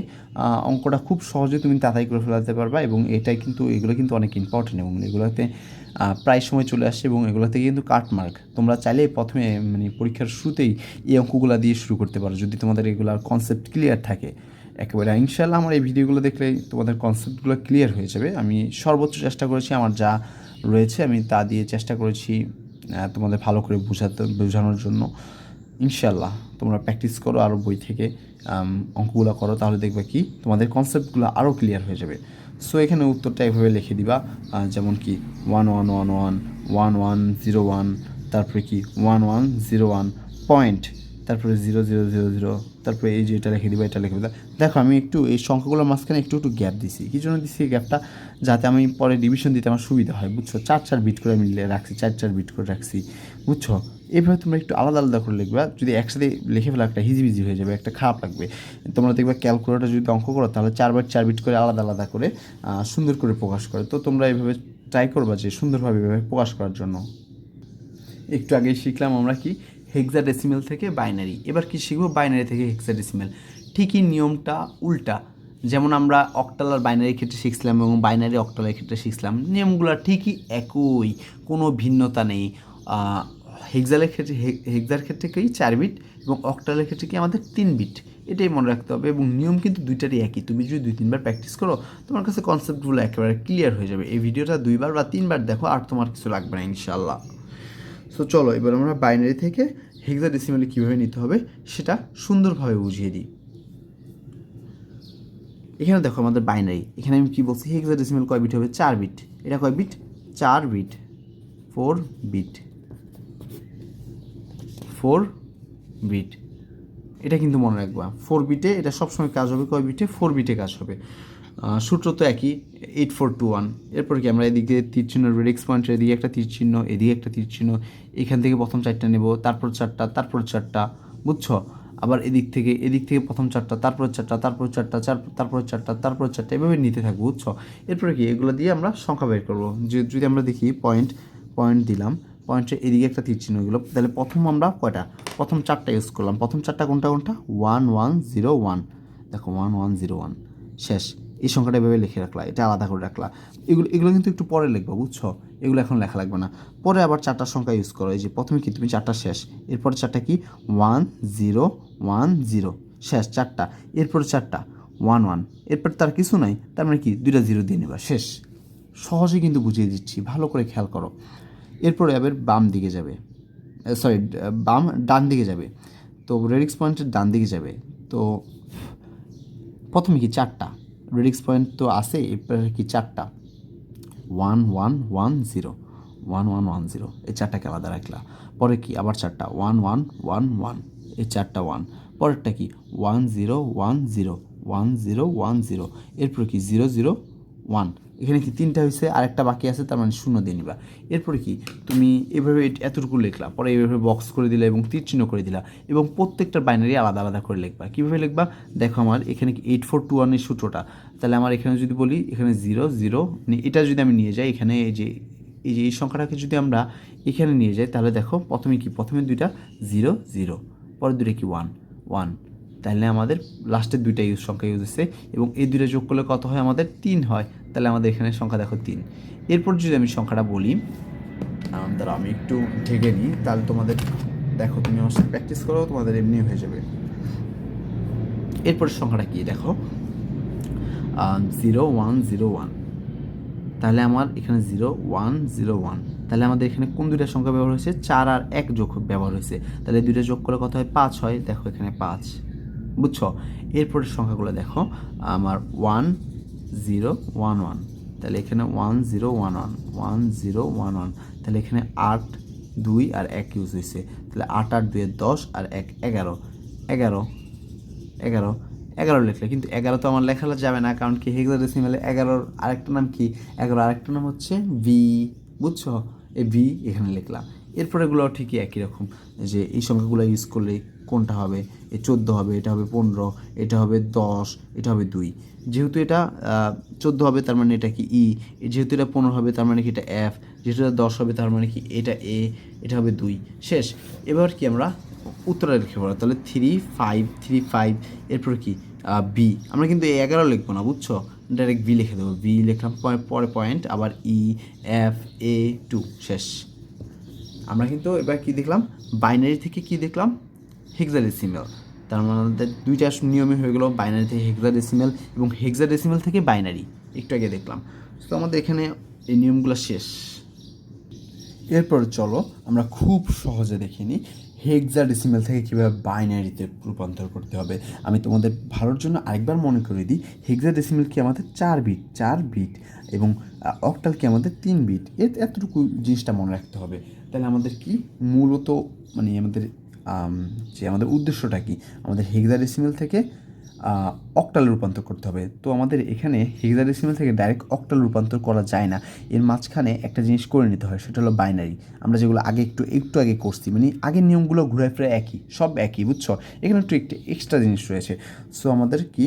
অঙ্কটা খুব সহজে তুমি তাড়াতাড়ি করে ফেলাতে পারবা, এবং এটাই কিন্তু এগুলো কিন্তু অনেক ইম্পর্টেন্ট, এবং এগুলোতে প্রায় সময় চলে আসছে, এবং এগুলোতে কিন্তু কাটমার্ক। তোমরা চাইলে প্রথমে মানে পরীক্ষার শুরুতেই এই অঙ্কগুলো দিয়ে শুরু করতে পারো, যদি তোমাদের এগুলোর কনসেপ্ট ক্লিয়ার থাকে একেবারে। ইনশাল্লাহ আমার এই ভিডিওগুলো দেখলেই তোমাদের কনসেপ্টগুলো ক্লিয়ার হয়ে যাবে। আমি সর্বোচ্চ চেষ্টা করেছি, আমার যা রয়েছে আমি তা দিয়ে চেষ্টা করেছি তোমাদের ভালো করে বোঝানোর জন্য। ইনশাল্লাহ তোমরা প্র্যাকটিস করো, আরও বই থেকে অঙ্কগুলো করো, তাহলে দেখবে কি তোমাদের কনসেপ্টগুলো আরও ক্লিয়ার হয়ে যাবে। সো এখানে উত্তরটা এভাবে লিখে দিবা, যেমন কি 1 1 1 1 1 1 0 1, তারপরে কি 1 1 0 1 পয়েন্ট, তারপরে 0 0 0 0, তারপরে এই যে এটা লিখে দিবা, এটা লিখে দিবা। দেখো আমি একটু এই সংখ্যাগুলোর মাঝখানে একটু গ্যাপ দিছি, কী জন্য দিচ্ছি গ্যাপটা? যাতে আমি পরে ডিভিশন দিতে আমার সুবিধা হয়, বুঝছো? 4 4 বিট করে আমি রাখছি, 4 4 বিট করে রাখছি, বুঝছো? এইভাবে তোমরা একটু আলাদা আলাদা করে লিখবা, যদি একসাথে লিখে ফেলা একটা হিজিবিজি হয়ে যাবে, একটা খারাপ লাগবে। তোমরা দেখবে ক্যালকুলেটর যদি অঙ্ক করো, তাহলে 4 বাই 4 বিট করে আলাদা আলাদা করে সুন্দর করে প্রকাশ করে। তো তোমরা এইভাবে ট্রাই করবা যে সুন্দরভাবে এভাবে প্রকাশ করার জন্য। একটু আগেই শিখলাম আমরা কি হেক্সাডেসিমেল থেকে বাইনারি, এবার কি শিখবো বাইনারি থেকে হেক্সাডেসিমেল। ঠিকই নিয়মটা উল্টা, যেমন আমরা অক্টাল আর বাইনারির ক্ষেত্রে শিখছিলাম এবং বাইনারি অক্টালের ক্ষেত্রে শিখছিলাম, নিয়মগুলো ঠিকই একই, কোনো ভিন্নতা নেই। হেক্সার ক্ষেত্রে কি 4 বিট, এবং অক্টালের ক্ষেত্রে কি আমাদের 3 বিট, এটাই মনে রাখতে হবে। এবং নিয়ম কিন্তু দুইটারই একই, তুমি যদি 2-3 বার প্র্যাকটিস করো, তোমার কাছে কনসেপ্টগুলো একেবারে ক্লিয়ার হয়ে যাবে। এই ভিডিওটা 2 বার বা 3 বার দেখো, আর তোমার কিছু লাগবে না ইনশাল্লাহ। সো চলো এবার আমরা বাইনারি থেকে হেক্সাডেসিমেলে কীভাবে নিতে হবে সেটা সুন্দরভাবে বুঝিয়ে দিই। এখানে দেখো আমাদের বাইনারি, এখানে আমি কী বলছি, হেক্সাডেসিমেল কয় বিট হবে? 4 বিট। এটা কয় বিট? 4 bit, 4 bit, 4 bit. এটা কিন্তু মনে রাখবা, 4 বিটে এটা সবসময় কাজ হবে, কয় বিটে? 4 বিটে কাজ হবে। সূত্র তো একই, 8421। এরপর কি আমরা এদিকে তীর চিহ্ন, রেডিক্স পয়েন্টের এদিকে একটা তীর চিহ্ন, এদিকে একটা তীর চিহ্ন, এখান থেকে প্রথম 4টা নেব, তারপর 4টা, তারপর 4টা, বুঝছো? আবার এদিক থেকে প্রথম 4টা, তারপর 4টা, তারপর 4টা, তারপর 4টা, তারপর 4টা, এভাবে নিতে থাকবো, বুঝছো? এরপরে কি এগুলো দিয়ে আমরা সংখ্যা বের করবো। যদি আমরা দেখি পয়েন্ট দিলাম, পয়েন্টের এদিকে একটা তীর চিহ্ন গেলো, তাহলে প্রথম আমরা কয়টা? প্রথম 4টা ইউজ করলাম। প্রথম 4টা কোনটা? 1 1 0 1, দেখো 1 1 0 1, শেষ। এই সংখ্যাটা এভাবে লিখে রাখলা, এটা আলাদা করে রাখলা। এগুলো কিন্তু একটু পরে লিখবো, বুঝছো? এগুলো এখন লেখা লাগবে না। পরে আবার 4টার সংখ্যা ইউজ করো, এই যে প্রথমে কি তুমি 4টা শেষ, এরপরে 4টা কি 1 0 1 0, শেষ 4টা। এরপরে 4টা 1 1, এরপর তার কিছু নাই, তার মানে কি 2টা 0 দিয়ে নেবা, শেষ। সহজে কিন্তু বুঝিয়ে দিচ্ছি, ভালো করে খেয়াল করো। এরপরে আবার বাম দিকে যাবে, সরি ডান দিকে যাবে, তো রেডিক্স পয়েন্টের ডান দিকে যাবে। তো প্রথমে কি 4টা রেডিক্স পয়েন্ট তো আছে, এরপরে কি 4টা 1 1 1 0 1 1 1 0, এই 4টাকে আলাদা রাখলা। পরে কি আবার 4টা 1 1 1 1, এই 4টা 1। পরেরটা কি 1 0 1 0 1 0 1 0, এরপরে কি 0 0 1। এখানে কি 3টা হয়েছে, আরেকটা বাকি আছে, তার মানে 0 দিয়ে নিবা। এরপরে কি তুমি এভাবে এতটুকু লিখলা, পরে এইভাবে বক্স করে দিলা এবং তীর চিহ্ন করে দিলা, এবং প্রত্যেকটার বাইনারি আলাদা আলাদা করে লিখবা। কীভাবে লিখবা দেখো, আমার এখানে কি 8421 এর সূত্রটা, তাহলে আমার এখানে যদি বলি এখানে 0 0, এটা যদি আমি নিয়ে যাই এখানে, এই সংখ্যাটাকে যদি আমরা এখানে নিয়ে যাই, তাহলে দেখো প্রথমে দুইটা 0 0, পরের দুইটা কি 1 1, তাহলে আমাদের লাস্টের দুইটা সংখ্যা ইউজ হচ্ছে, এবং এই দুইটা যোগ করলে কত হয় আমাদের 3 হয়। তাহলে আমাদের এখানে সংখ্যা দেখো 3। এরপর যদি আমি সংখ্যাটা বলি, তাহলে আমি একটু ঢেকে নিই, তাহলে তোমাদের দেখো, তুমি আমার সাথে প্র্যাকটিস করো, তোমাদের এমনি হয়ে যাবে। এরপর সংখ্যাটা কি দেখো 0 1 0 1, তাহলে আমার এখানে 0 1 0 1, তাহলে আমাদের এখানে কোন দুইটা সংখ্যা ব্যবহার হয়েছে, 4 আর 1 যোগ ব্যবহার হয়েছে, তাহলে দুইটা যোগ করলে কত হয় 5 হয়। দেখো এখানে 5, বুঝছো। এরপরের সংখ্যাগুলো দেখো, আমার 1 0 1 1, তাহলে এখানে 1 0 1 1 1 0 1 1, তাহলে এখানে 8 2 আর 1 ইউজ হয়েছে, তাহলে 8 8 2 10 আর 1 11 11 11 11 লিখলে, কিন্তু 11 তো আমার লেখা যাবে না, কারণ কি হেক্সাডেসিমালে 11-র আরেকটা নাম কি, 11 আরেকটা নাম হচ্ছে ভি, বুঝছো। এই ভি এখানে লিখলাম। এরপর এগুলো ঠিকই একই রকম, যে এই সংখ্যাগুলো ইউজ করলে কোনটা হবে, এই 14 হবে, এটা হবে 15, এটা হবে 10, এটা হবে 2। যেহেতু এটা 14 হবে, তার মানে এটা কি ই, যেহেতু এটা 15 হবে, তার মানে কি এটা এফ, যেহেতু এটা 10 হবে, তার মানে কি এটা এ, এটা হবে 2। শেষ। এবার কি আমরা উত্তরে লিখে পড়া, তাহলে 3 5 3 5, এরপর কি বি। আমরা কিন্তু এই 11 লিখবো না, বুঝছো, ডাইরেক্ট বি লিখে দেবো। বি লিখলাম, পরে পয়েন্ট, আবার ই এফ এ 2, শেষ। আমরা কিন্তু এবার কি দেখলাম, বাইনারি থেকে কি দেখলাম, হেক্সাডেসিমাল। তার মানে আমাদের দুইটা নিয়মে হয়ে গেলো, বাইনারি থেকে হেক্সাডেসিমাল এবং হেক্সাডেসিমাল থেকে বাইনারি, একটু আগে দেখলাম। তো আমাদের এখানে এই নিয়মগুলো শেষ। এরপর চলো আমরা খুব সহজে দেখে নিই হেক্সাডেসিমাল থেকে কীভাবে বাইনারিতে রূপান্তর করতে হবে। আমি তোমাদের ভালোর জন্য আরেকবার মনে করে দিই, হেক্সাডেসিমাল কি আমাদের 4 বিট এবং অক্টাল কি আমাদের 3 বিট। এতটুকু জিনিসটা মনে রাখতে হবে। তাহলে আমাদের কি মূলত মানে আমাদের উদ্দেশ্যটা কি, আমাদের হেক্সাডেসিমাল থেকে অক্টাল রূপান্তর করতে হবে। তো আমাদের এখানে হেক্সাডেসিমাল থেকে ডাইরেক্ট অক্টাল রূপান্তর করা যায় না, এর মাঝখানে একটা জিনিস করে নিতে হয়, সেটা হলো বাইনারি। আমরা যেগুলো আগে একটু আগে করছি, মানে আগের নিয়মগুলো ঘুরায় ফিরে একই, সব একই, বুঝছো। এখানে একটু এক্সট্রা জিনিস রয়েছে। সো আমাদের কি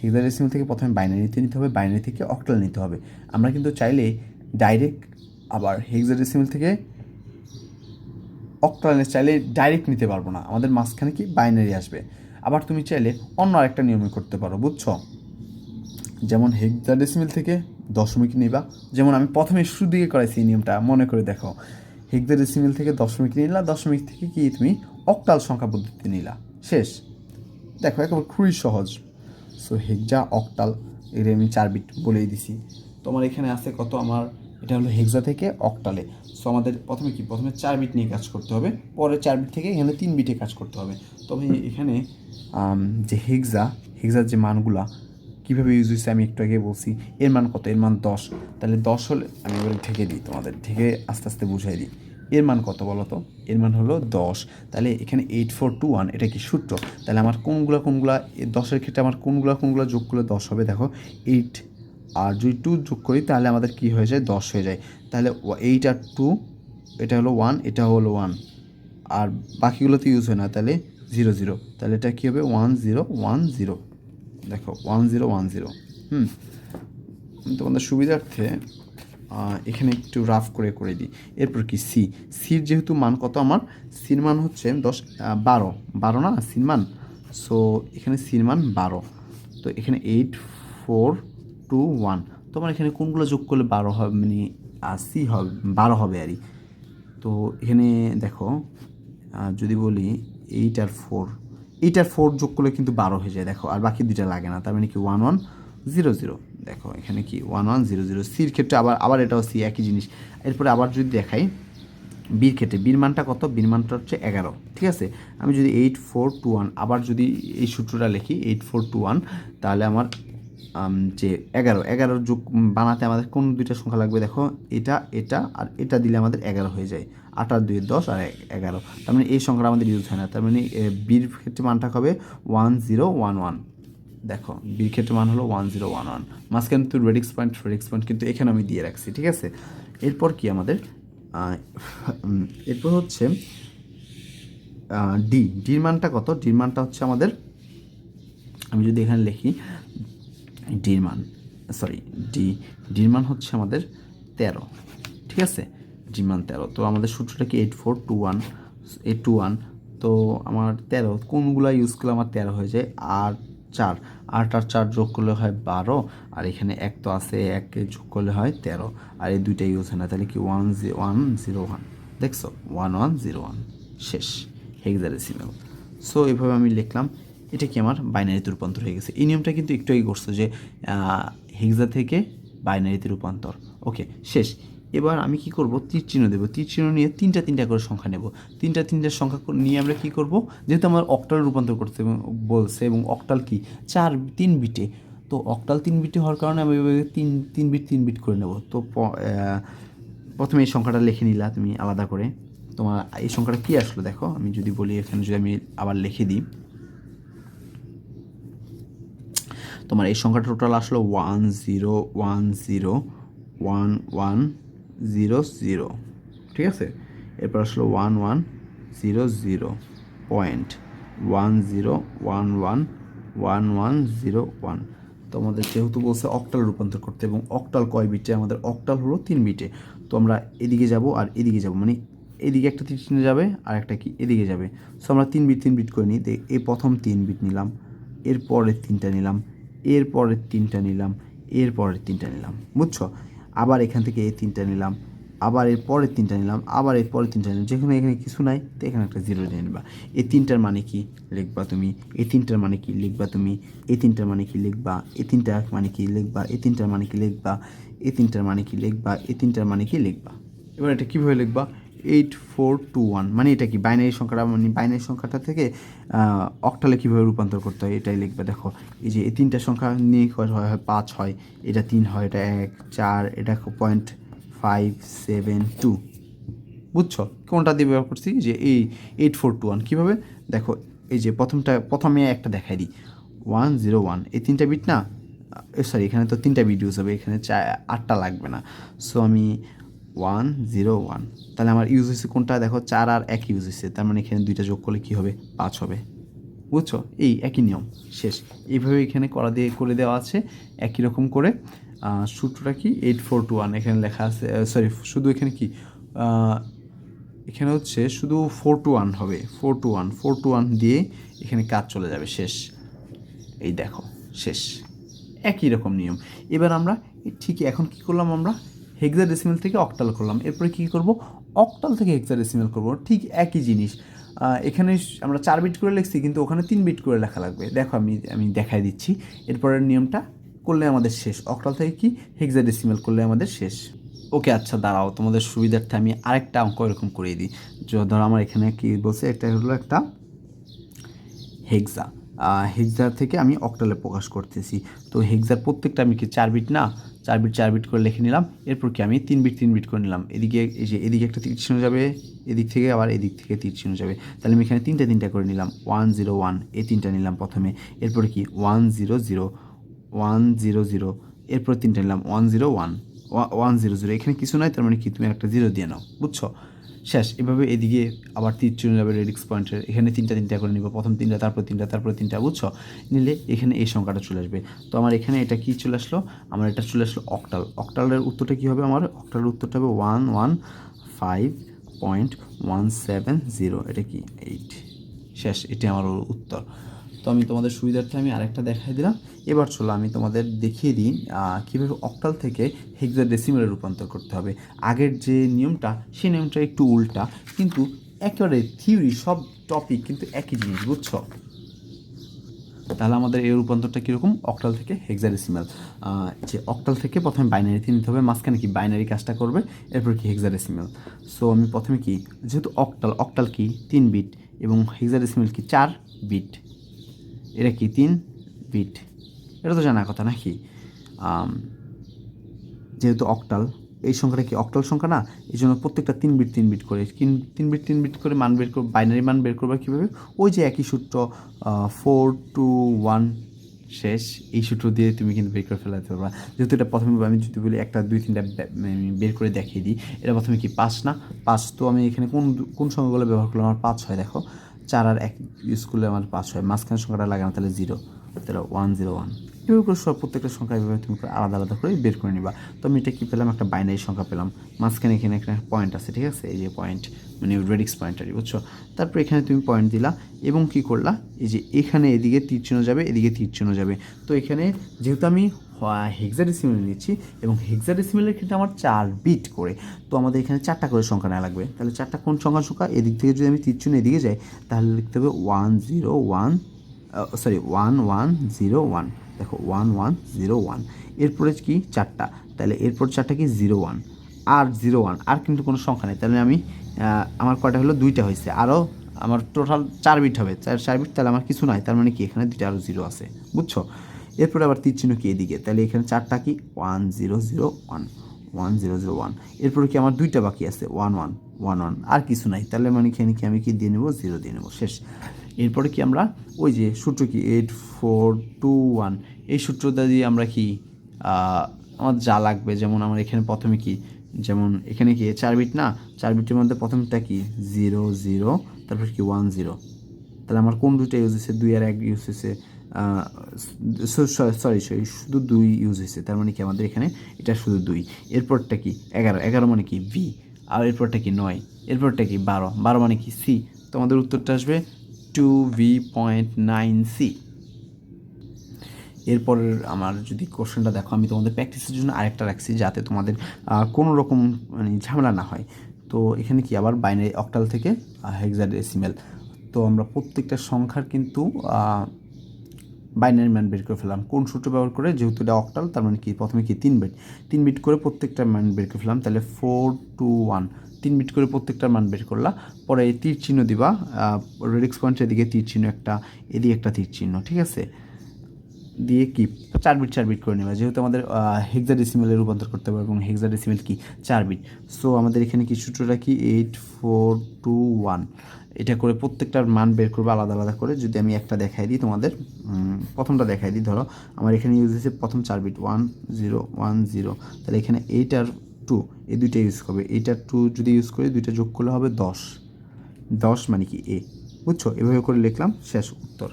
হেক্সাডেসিমাল থেকে প্রথমে বাইনারিতে নিতে হবে, বাইনারি থেকে অক্টাল নিতে হবে। আমরা কিন্তু চাইলে ডাইরেক্ট আবার হেক্সাডেসিমাল থেকে অক্টালে চাইলে ডাইরেক্ট নিতে পারবো না, আমাদের মাঝখানে কি বাইনারি আসবে। আবার তুমি চাইলে অন্য আরেকটা নিয়মে করতে পারো, বুঝছো। যেমন হেক্সাডেসিমাল থেকে দশমিক নিবা, যেমন আমি প্রথমে শুরু দিকে করাইছি এই নিয়মটা, মনে করে দেখো। হেক্সাডেসিমাল থেকে দশমিক নিলা, দশমিক থেকে কি তুমি অক্টাল সংখ্যা পদ্ধতি নিলা, শেষ। দেখো একেবারে খুবই সহজ। সো হেক্সা অক্টাল এর আমি 4 বিট বলেই দিছি। তোমার এখানে আছে কত, আমার এটা হলো হেক্সা থেকে অক্টালে। সো আমাদের প্রথমে 4 বিট নিয়ে কাজ করতে হবে, পরে 4 বিট থেকে এখানে 3 বিটে কাজ করতে হবে। তবে এখানে যে হেক্সার যে মানগুলা কীভাবে ইউজ হয়েছে আমি একটু আগে বলছি। এর মান কত, এর মান 10, তাহলে 10 হলে আমি এবার ঢেকে দিই, তোমাদের ঢেকে আস্তে আস্তে বুঝাই দিই। এর মান কত বলো তো, এর মান হলো 10। তাহলে এখানে 8421 এটা কি সূত্র, তাহলে আমার কোনগুলা 10-এর ক্ষেত্রে আমার কোনগুলা যোগ করলে 10 হবে, দেখো 8 আর যদি 2 যোগ করি তাহলে আমাদের কি হয়ে যায়, 10 হয়ে যায়। তাহলে 8 আর 2, এটা হলো 1, এটা হলো 1, আর বাকিগুলোতে ইউজ হয় না, তাহলে 0 0, তাহলে এটা কী হবে 1 0 1 0, দেখো 1 0 1 0। তোমাদের সুবিধার্থে এখানে একটু রাফ করে দিই। এরপর কি সির যেহেতু মান কত, আমার সির মান হচ্ছে 12 না সির মান। সো এখানে সির মান 12, তো এখানে 8 4 2 1, তোমার এখানে কোনগুলো যোগ করলে 12 হবে, মানে সি হবে 12 হবে আরই। তো এখানে দেখো যদি বলি 8 আর 4 যোগ করলে কিন্তু 12 হয়ে যায়, দেখো, আর বাকি দুইটা লাগে না, তার মানে কি 1 1 0 0, দেখো এখানে কি 1 1 0 0। সির ক্ষেত্রে আবার এটাও সি, একই জিনিস। এরপরে আবার যদি দেখাই বির ক্ষেত্রে বির মানটা কত, বির মানটা হচ্ছে 11, ঠিক আছে। আমি যদি 8421 আবার যদি এই সূত্রটা লিখি 8421, তাহলে আমার যে 11 যোগ বানাতে আমাদের কোন দুইটা সংখ্যা লাগবে দেখো, এটা আর এটা দিলে আমাদের 11 হয়ে যায়। 8 আর 2 10 আর 11, তার মানে এই সংখ্যাটা আমাদের ইউজ হয় না। তার মানে বির ক্ষেত্রে মানটা হবে 1011। দেখো বির ক্ষেত্রে মান হলো 1011, মাঝখানে কিন্তু রেডিক্স পয়েন্ট কিন্তু এখানে আমি দিয়ে রাখছি, ঠিক আছে। এরপর কি আমাদের এরপর হচ্ছে ডির মানটা কত, ডির মানটা হচ্ছে আমাদের, আমি যদি এখানে লিখি ডির মান ডির মান হচ্ছে আমাদের 13, ঠিক আছে। ডির মান 13, তো আমাদের সূত্রটা কি 8421, তো আমার 13 কোনগুলো ইউজ করলে আমার 13 হয়ে যায়, আর 4, 8 আর 4 যোগ করলে হয় 12, আর এখানে 1 তো আছে, 1 যোগ করলে হয় 13, আর এই দুইটা ইউজ হয় না, তাহলে কি 1101, দেখছো 1101 শেষ হেক্সাডেসিমাল। সো এভাবে আমি লিখলাম, এটা কি আমার বাইনারিতে রূপান্তর হয়ে গেছে। এই নিয়মটা কিন্তু একটু আগে করছো যে হেক্সা থেকে বাইনারিতে রূপান্তর, ওকে শেষ। এবার আমি কি করব, তীর চিহ্ন দেবো, তীর চিহ্ন নিয়ে তিনটা করে সংখ্যা নেব, তিনটা সংখ্যা নিয়ে আমরা কি করব, যেহেতু আমার অক্টাল রূপান্তর করতে বলছে, এবং অক্টাল কি 3 বিটে, তো অক্টাল 3 বিটে হওয়ার কারণে আমি তিন বিট করে নেব। তো প্রথমে এই সংখ্যাটা লিখে নিলা তুমি আলাদা করে। তোমার এই সংখ্যাটা কী আসলো দেখো, আমি যদি বলি এখানে যদি আমি আবার লিখে দিই, তোমার এই সংখ্যাটা টোটাল আসলো 10110110, ঠিক আছে। এরপর আসলো 1100.10111101। তোমাদের যেহেতু বলছে অক্টাল রূপান্তর করতে, এবং অক্টাল কয় বিটে, আমাদের অক্টাল হলো 3 বিটে। তো আমরা এদিকে যাব আর এদিকে যাব, মানে এদিকে একটা তীর চিহ্ন যাবে আর একটা কি এদিকে যাবে। সো আমরা 3 বিট করে নিই। এই প্রথম 3 বিট নিলাম, এরপরের 3টা নিলাম, এরপরের 3টা নিলাম, এরপরের 3টা নিলাম, বুঝছো। আবার এখান থেকে এই 3টা নিলাম, আবার এর পরের 3টা নিলাম, আবার এর পরের 3টা নিলাম, যেখানে এখানে কিছু নাই তো এখানে একটা 0 দিয়ে নিবা। এই 3টার মানে কি লিখবা তুমি, এই 3টার মানে কি লিখবা তুমি, এই 3টার মানে কি লিখবা, এই 3টার মানে কি লিখবা, এই 3টার মানে কি লিখবা, এই 3টার মানে কি লিখবা, এই 3টার মানে কি লিখবা। এবার এটা কীভাবে লিখবা, 8421 মানে এটা কি বাইনারি সংখ্যাটা, মানে বাইনারি সংখ্যাটা থেকে অক্টালে কীভাবে রূপান্তর করতে হয় এটাই লিখবে। দেখো এই যে এই 3টা সংখ্যা নিয়ে হয় 5 হয়, এটা 3 হয়, এটা 1 4, এটা 0.572, বুঝছো কোনটা দিয়ে ব্যবহার করছি, যে এই 8421 কীভাবে দেখো, এই যে প্রথমে একটা দেখাই দিই 101, এই 3টা বিট না, সরি এখানে তো 3টা বিট ইউজ হবে, এখানে 8টা লাগবে না। সো আমি 101, তাহলে আমার ইউজ হয়েছে কোনটা দেখো, 4 আর 1 ইউজ হয়েছে, তার মানে এখানে 2টা যোগ করলে কী হবে 5 হবে, বুঝছো। এই একই নিয়ম শেষ, এইভাবে এখানে করে দেওয়া আছে একই রকম করে। সূত্রটা কি 8421 এখানে লেখা আছে, সরি শুধু এখানে কি এখানে হচ্ছে শুধু 421 হবে, 421 দিয়ে এখানে কাজ চলে যাবে, শেষ। এই দেখো শেষ, একই রকম নিয়ম। এবার আমরা ঠিকই এখন কি করলাম, আমরা হেক্সাডেসিমাল থেকে অক্টাল করলাম, এরপরে কী করব, অক্টাল থেকে হেক্সাডেসিমাল করব, ঠিক একই জিনিস। এখানে আমরা 4 বিট করে লিখছি, কিন্তু ওখানে 3 বিট করে লেখা লাগবে। দেখো আমি দেখাই দিচ্ছি, এরপরের নিয়মটা করলে আমাদের শেষ, অক্টাল থেকে কি হেক্সাডেসিমাল করলে আমাদের শেষ। ওকে আচ্ছা দাঁড়াও, তোমাদের সুবিধার্থে আমি আরেকটা অঙ্ক এরকম করিয়ে দিই। ধরো আমার এখানে কি বলছে, একটা হলো একটা হেক্সা থেকে আমি অক্টালে প্রকাশ করতেছি। তো হেক্সার প্রত্যেকটা আমি কি 4 বিট না, 4 বিট করে লিখে নিলাম। এরপর কি আমি 3 বিট করে নিলাম, এদিকে এই যে এদিকে একটা তীর চিহ্ন যাবে, এদিক থেকে আবার এদিক থেকে তীর চিহ্ন যাবে, তাহলে আমি এখানে তিনটা করে নিলাম। 101 এই 3টা নিলাম প্রথমে, এরপরে কি 100 এরপর 3টা নিলাম 101 এখানে কিছু নাই, তার মানে কি তুমি একটা 0 দিয়ে নাও, বুঝছো শেষ। এভাবে এদিকে আবার তীর চিহ্ন যাবে রেডিক্স পয়েন্টের, এখানে তিনটা করে নিব, প্রথম 3টা তারপর 3টা, বুঝছো। নিলে এখানে এই সংখ্যাটা চলে আসবে। তো আমার এখানে এটা কি চলে আসলো, আমার এটা চলে আসলো অক্টালের উত্তরটা কী হবে, আমার অক্টালের উত্তরটা হবে 115.170, এটা কি 8, শেষ। এটি আমার উত্তর। তো আমি তোমাদের সুবিধার্থে আমি আরেকটা দেখাই দিলাম। এবার চলো আমি তোমাদের দেখিয়ে দিই কীভাবে অক্টাল থেকে হেক্সাডেসিমালে রূপান্তর করতে হবে। আগের যে নিয়মটা সেই নিয়মটা একটু উল্টা, কিন্তু একেবারে থিওরি সব টপিক কিন্তু একই জিনিস, বুঝছো। তাহলে আমাদের এই রূপান্তরটা কীরকম, অক্টাল থেকে হেক্সাডেসিমাল। যে অক্টাল থেকে প্রথমে বাইনারিতে নিতে হবে, মাঝখানে কি বাইনারি কাজটা করবে, এরপর কি হেক্সাডেসিমাল। সো আমি প্রথমে কি, যেহেতু অক্টাল কি 3 বিট এবং হেক্সাডেসিমাল কি 4 বিট, এটা কি 3 বিট, এটা তো জানার কথা নাকি। যেহেতু অক্টাল, এই সংখ্যাটা কি অক্টাল সংখ্যা না, এই জন্য প্রত্যেকটা 3 বিট 3 বিট করে 3 বিট করে মান বের করবো, বাইনারি মান বের করবো কীভাবে, ওই যে একই সূত্র 4 2 1 শেষ, এই সূত্র দিয়ে তুমি কিন্তু বের করে ফেলাতে পারবা। যেহেতু এটা প্রথমে আমি যদি বলি 1 2 3টা বের করে দেখিয়ে দিই, এটা প্রথমে কি 5 না, 5 তো আমি এখানে কোন সংখ্যাগুলো ব্যবহার করলে আমার 5 হয়, দেখো 4 আর 1 ইউজ করলে আমার 5 হয়, মাঝখানে সংখ্যাটা লাগানো তাহলে 0, তাহলে 101। এভাবে করে সব প্রত্যেকটা সংখ্যা এভাবে তুমি আলাদা আলাদা করে বের করে নিবা। তো আমি এটা কী পেলাম, একটা বাইনারি সংখ্যা পেলাম, মাঝখানে এখানে একটা পয়েন্ট আছে, ঠিক আছে, এই যে পয়েন্ট মানে রেডিক্স পয়েন্টারই, বুঝছো। তারপর এখানে তুমি পয়েন্ট দিলা এবং কি করলা, এই যে এখানে এদিকে তীর চিহ্ন যাবে, এদিকে তীর চিহ্ন যাবে। তো এখানে যেহেতু আমি হেক্সাডেসিমাল নিচ্ছি এবং হেক্সাডেসিমালের ক্ষেত্রে আমার 4 বিট করে, তো আমাদের এখানে 4টা করে সংখ্যা নেওয়া লাগবে। তাহলে 4টা কোন সংখ্যা, এদিক থেকে যদি আমি তীর চিহ্ন এদিকে যাই তাহলে লিখতে হবে 1101, দেখো 1101, এরপরে কি 4টা, তাহলে এরপর 4টা কি 01 আর 01, আর কিন্তু কোনো সংখ্যা নেই, তাহলে আমি আমার কয়টা হলো, 2টা হয়েছে, আরও আমার টোটাল 4 বিট হবে, 4 বিট, তাহলে আমার কিছু নাই, তার মানে কি এখানে 2টা আরও 0 আছে, বুঝছো। এরপরে আবার তীর চিহ্ন কি এদিকে, তাহলে এখানে 4টা কি 1001, এরপরে কি আমার 2টা বাকি আছে 11, আর কিছু নাই, তাহলে মানে এখানে কি আমি কি দিয়ে নেবো, 0 দিয়ে নেবো, শেষ। এরপরে কি আমরা ওই যে সূত্র কি 8421, এই সূত্রটা দিয়ে আমরা কি আমার যা লাগবে, যেমন আমার এখানে প্রথমে কি, যেমন এখানে কি 4 বিট না, 4 বিটের মধ্যে প্রথমটা কি 00, তারপর কি 10, তাহলে আমার কোন 2টা ইউজ হয়েছে, 2 আর 1 ইউজ হয়েছে, সরি শুধু 2 ইউজ হয়েছে, তার মানে কি আমাদের এখানে এটা শুধু 2। এরপরটা কি 11 মানে কি ভি, আর এরপরটা কি 9, এরপরটা কি 12 মানে কি সি, তো আমাদের উত্তরটা আসবে 2v.9c। এরপর আমার যদি কোশ্চেনটা দেখো, আমি তোমাদের প্র্যাকটিসের জন্য আরেকটা রাখছি যাতে তোমাদের কোনো রকম মানে ঝামেলা না হয়। তো এখানে কি আবার বাইনারি অক্টাল থেকে হেক্সাডেসিমাল, তো আমরা প্রত্যেকটা সংখ্যার কিন্তু বাইনারি মান বের করে ফেললাম কোন সূত্র ব্যবহার করে, যেহেতু এটা অক্টাল, তার মানে কি প্রথমে কি 3 বিট করে প্রত্যেকটা মান বের করে ফেললাম, তাহলে 421, 3 বিট করে প্রত্যেকটার মান বের করলা, পরে এই তীর চিহ্ন দিবা, রেডিক্স পয়েন্টের দিকে তীর চিহ্ন একটা, এদিকে একটা তীর চিহ্ন, ঠিক আছে, দিয়ে কি 4 বিট করে নেবা, যেহেতু আমাদের হেক্সাডেসিমালে রূপান্তর করতে হবে এবং হেক্সাডেসিমাল কি 4 বিট। সো আমাদের এখানে কি সূত্রটা কি 8421, এটা করে প্রত্যেকটার মান বের করবো আলাদা আলাদা করে। যদি আমি একটা দেখাই দিই তোমাদের, প্রথমটা দেখাই দিই, ধরো আমার এখানে ইউজ হয়েছে প্রথম 4 বিট 1010, তাহলে এখানে 8 আর 2 এই দুইটা ইউজ করবে, 8 আর 2 যদি ইউজ করি, দুইটা যোগ করলে হবে 10 মানে কি এ, বুঝছো, এভাবে করে লিখলাম, শেষ উত্তর।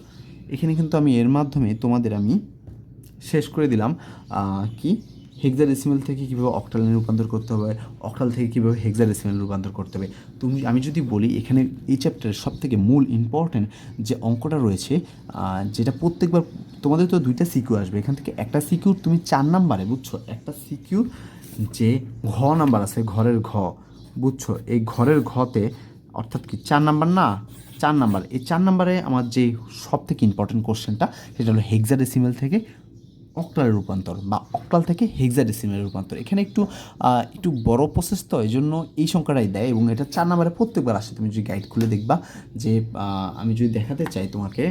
এখানে কিন্তু আমি এর মাধ্যমে তোমাদের আমি শেষ করে দিলাম কি হেক্সাডেসিমাল থেকে কীভাবে অক্টালে রূপান্তর করতে হবে, অক্টাল থেকে কীভাবে হেক্সাডেসিমাল রূপান্তর করতে হবে। আমি যদি বলি এখানে এই চ্যাপ্টারের সবথেকে মূল ইম্পর্ট্যান্ট যে অঙ্কটা রয়েছে, যেটা প্রত্যেকবার তোমাদের তো 2টা সিকিউ আসবে, এখান থেকে একটা সিকিউর তুমি 4 নাম্বারে, বুঝছো, একটা সিকিউর যে ঘ নাম্বার আছে, ঘরের ঘ, বুঝছো, এই ঘরের ঘতে অর্থাৎ কি 4 নাম্বার না, 4 নাম্বার, এই 4 নাম্বারে আমার যে সব থেকে ইম্পর্টেন্ট কোশ্চেনটা সেটা হলো হেক্সাডেসিমাল থেকে অক্টালের রূপান্তর বা অক্টাল থেকে হেক্সাডেসিমালের রূপান্তর। এখানে একটু বড় প্রসেস, তো এই জন্য এই সংখ্যাটাই দেয় এবং এটা 4 নাম্বারে প্রত্যেকবার আসে। তুমি যদি গাইড খুলে দেখবা যে আমি যদি দেখাতে চাই তোমাকে,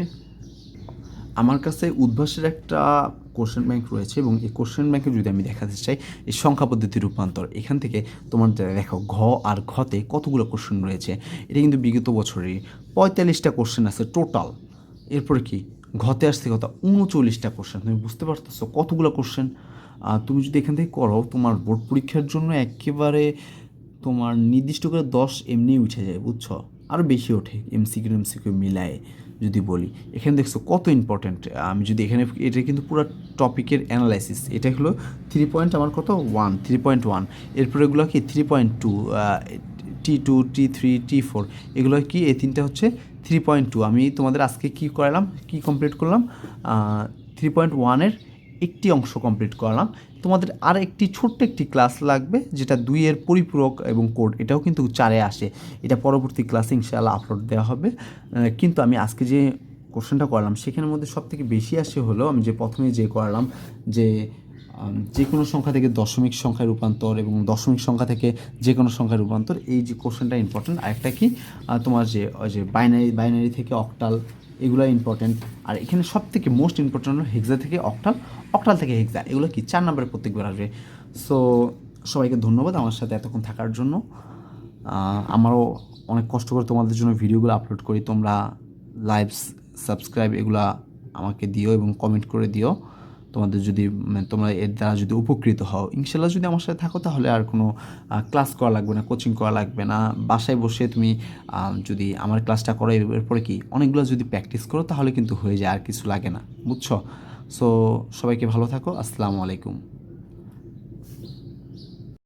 আমার কাছে উদ্ভাসের একটা কোশ্চেন ব্যাংক রয়েছে এবং এই কোশ্চেন ব্যাংকে যদি আমি দেখাতে চাই এই সংখ্যা পদ্ধতির রূপান্তর, এখান থেকে তোমার দেখো ঘ আর ঘতে কতগুলো কোশ্চেন রয়েছে, এটা কিন্তু বিগত বছরের 45টা কোশ্চেন আছে টোটাল। এরপরে কি ঘতে আসছে কত 39টা কোশ্চেন, তুমি বুঝতে পারতেছো কতগুলো কোশ্চেন। তুমি যদি এখান থেকে করো তোমার বোর্ড পরীক্ষার জন্য একেবারে তোমার নির্দিষ্ট করে 10 এমনি উঠে যায়, বুঝছো, আরও বেশি ওঠে এমসিকিউ মিলায়ে যদি বলি। এখানে দেখছো কত ইম্পর্ট্যান্ট, আমি যদি এখানে এটা কিন্তু পুরো টপিকের অ্যানালাইসিস, এটা হলো 3 পয়েন্ট আমার কত 3.1, এরপরে এগুলো কি 3.2, T2 T3 T4 এগুলো কি, এই 3টা হচ্ছে 3.2। আমি তোমাদের আজকে কি করালাম, কি কমপ্লিট করলাম, 3.1-এর একটি অংশ কমপ্লিট করলাম। তোমাদের আর একটি ছোট্ট একটি ক্লাস লাগবে যেটা 2-এর পরিপূরক এবং কোড, এটাও কিন্তু 4-এ আসে, এটা পরবর্তী ক্লাসে ইনশাআল্লাহ আপলোড দেওয়া হবে। কিন্তু আমি আজকে যে কোশ্চেনটা করলাম সেখানের মধ্যে সবথেকে বেশি আসে হলো আমি যে প্রথমে যে করলাম যে যে কোনো সংখ্যা থেকে দশমিক সংখ্যায় রূপান্তর এবং দশমিক সংখ্যা থেকে যে কোনো সংখ্যায় রূপান্তর, এই যে কোশ্চেনটা ইম্পর্টেন্ট। আরেকটা কি তোমার যে বাইনারি থেকে অক্টাল, এগুলো ইম্পর্টেন্ট। আর এখানে সব থেকে মোস্ট ইম্পর্টেন্ট হলো হেক্সা থেকে অক্টাল, অক্টাল থেকে হেক্সা, এগুলো কি 4 নম্বরে প্রত্যেকবার আসবে। সো সবাইকে ধন্যবাদ আমার সাথে এতক্ষণ থাকার জন্য। আমারও অনেক কষ্ট করে তোমাদের জন্য ভিডিওগুলো আপলোড করি, তোমরা লাইভস সাবস্ক্রাইব এগুলা আমাকে দিও এবং কমেন্ট করে দিও। তোমাদের যদি তোমরা এর দ্বারা যদি উপকৃত হও, ইনশাল্লাহ যদি আমার সাথে থাকো তাহলে আর কোনো ক্লাস করা লাগবে না, কোচিং করা লাগবে না। বাসায় বসে তুমি যদি আমার ক্লাসটা করো, এরপরে কি অনেকগুলো যদি প্র্যাকটিস করো তাহলে কিন্তু হয়ে যায়, আর কিছু লাগে না, বুঝছো? সো সবাইকে ভালো থাকো, আসসালামু আলাইকুম।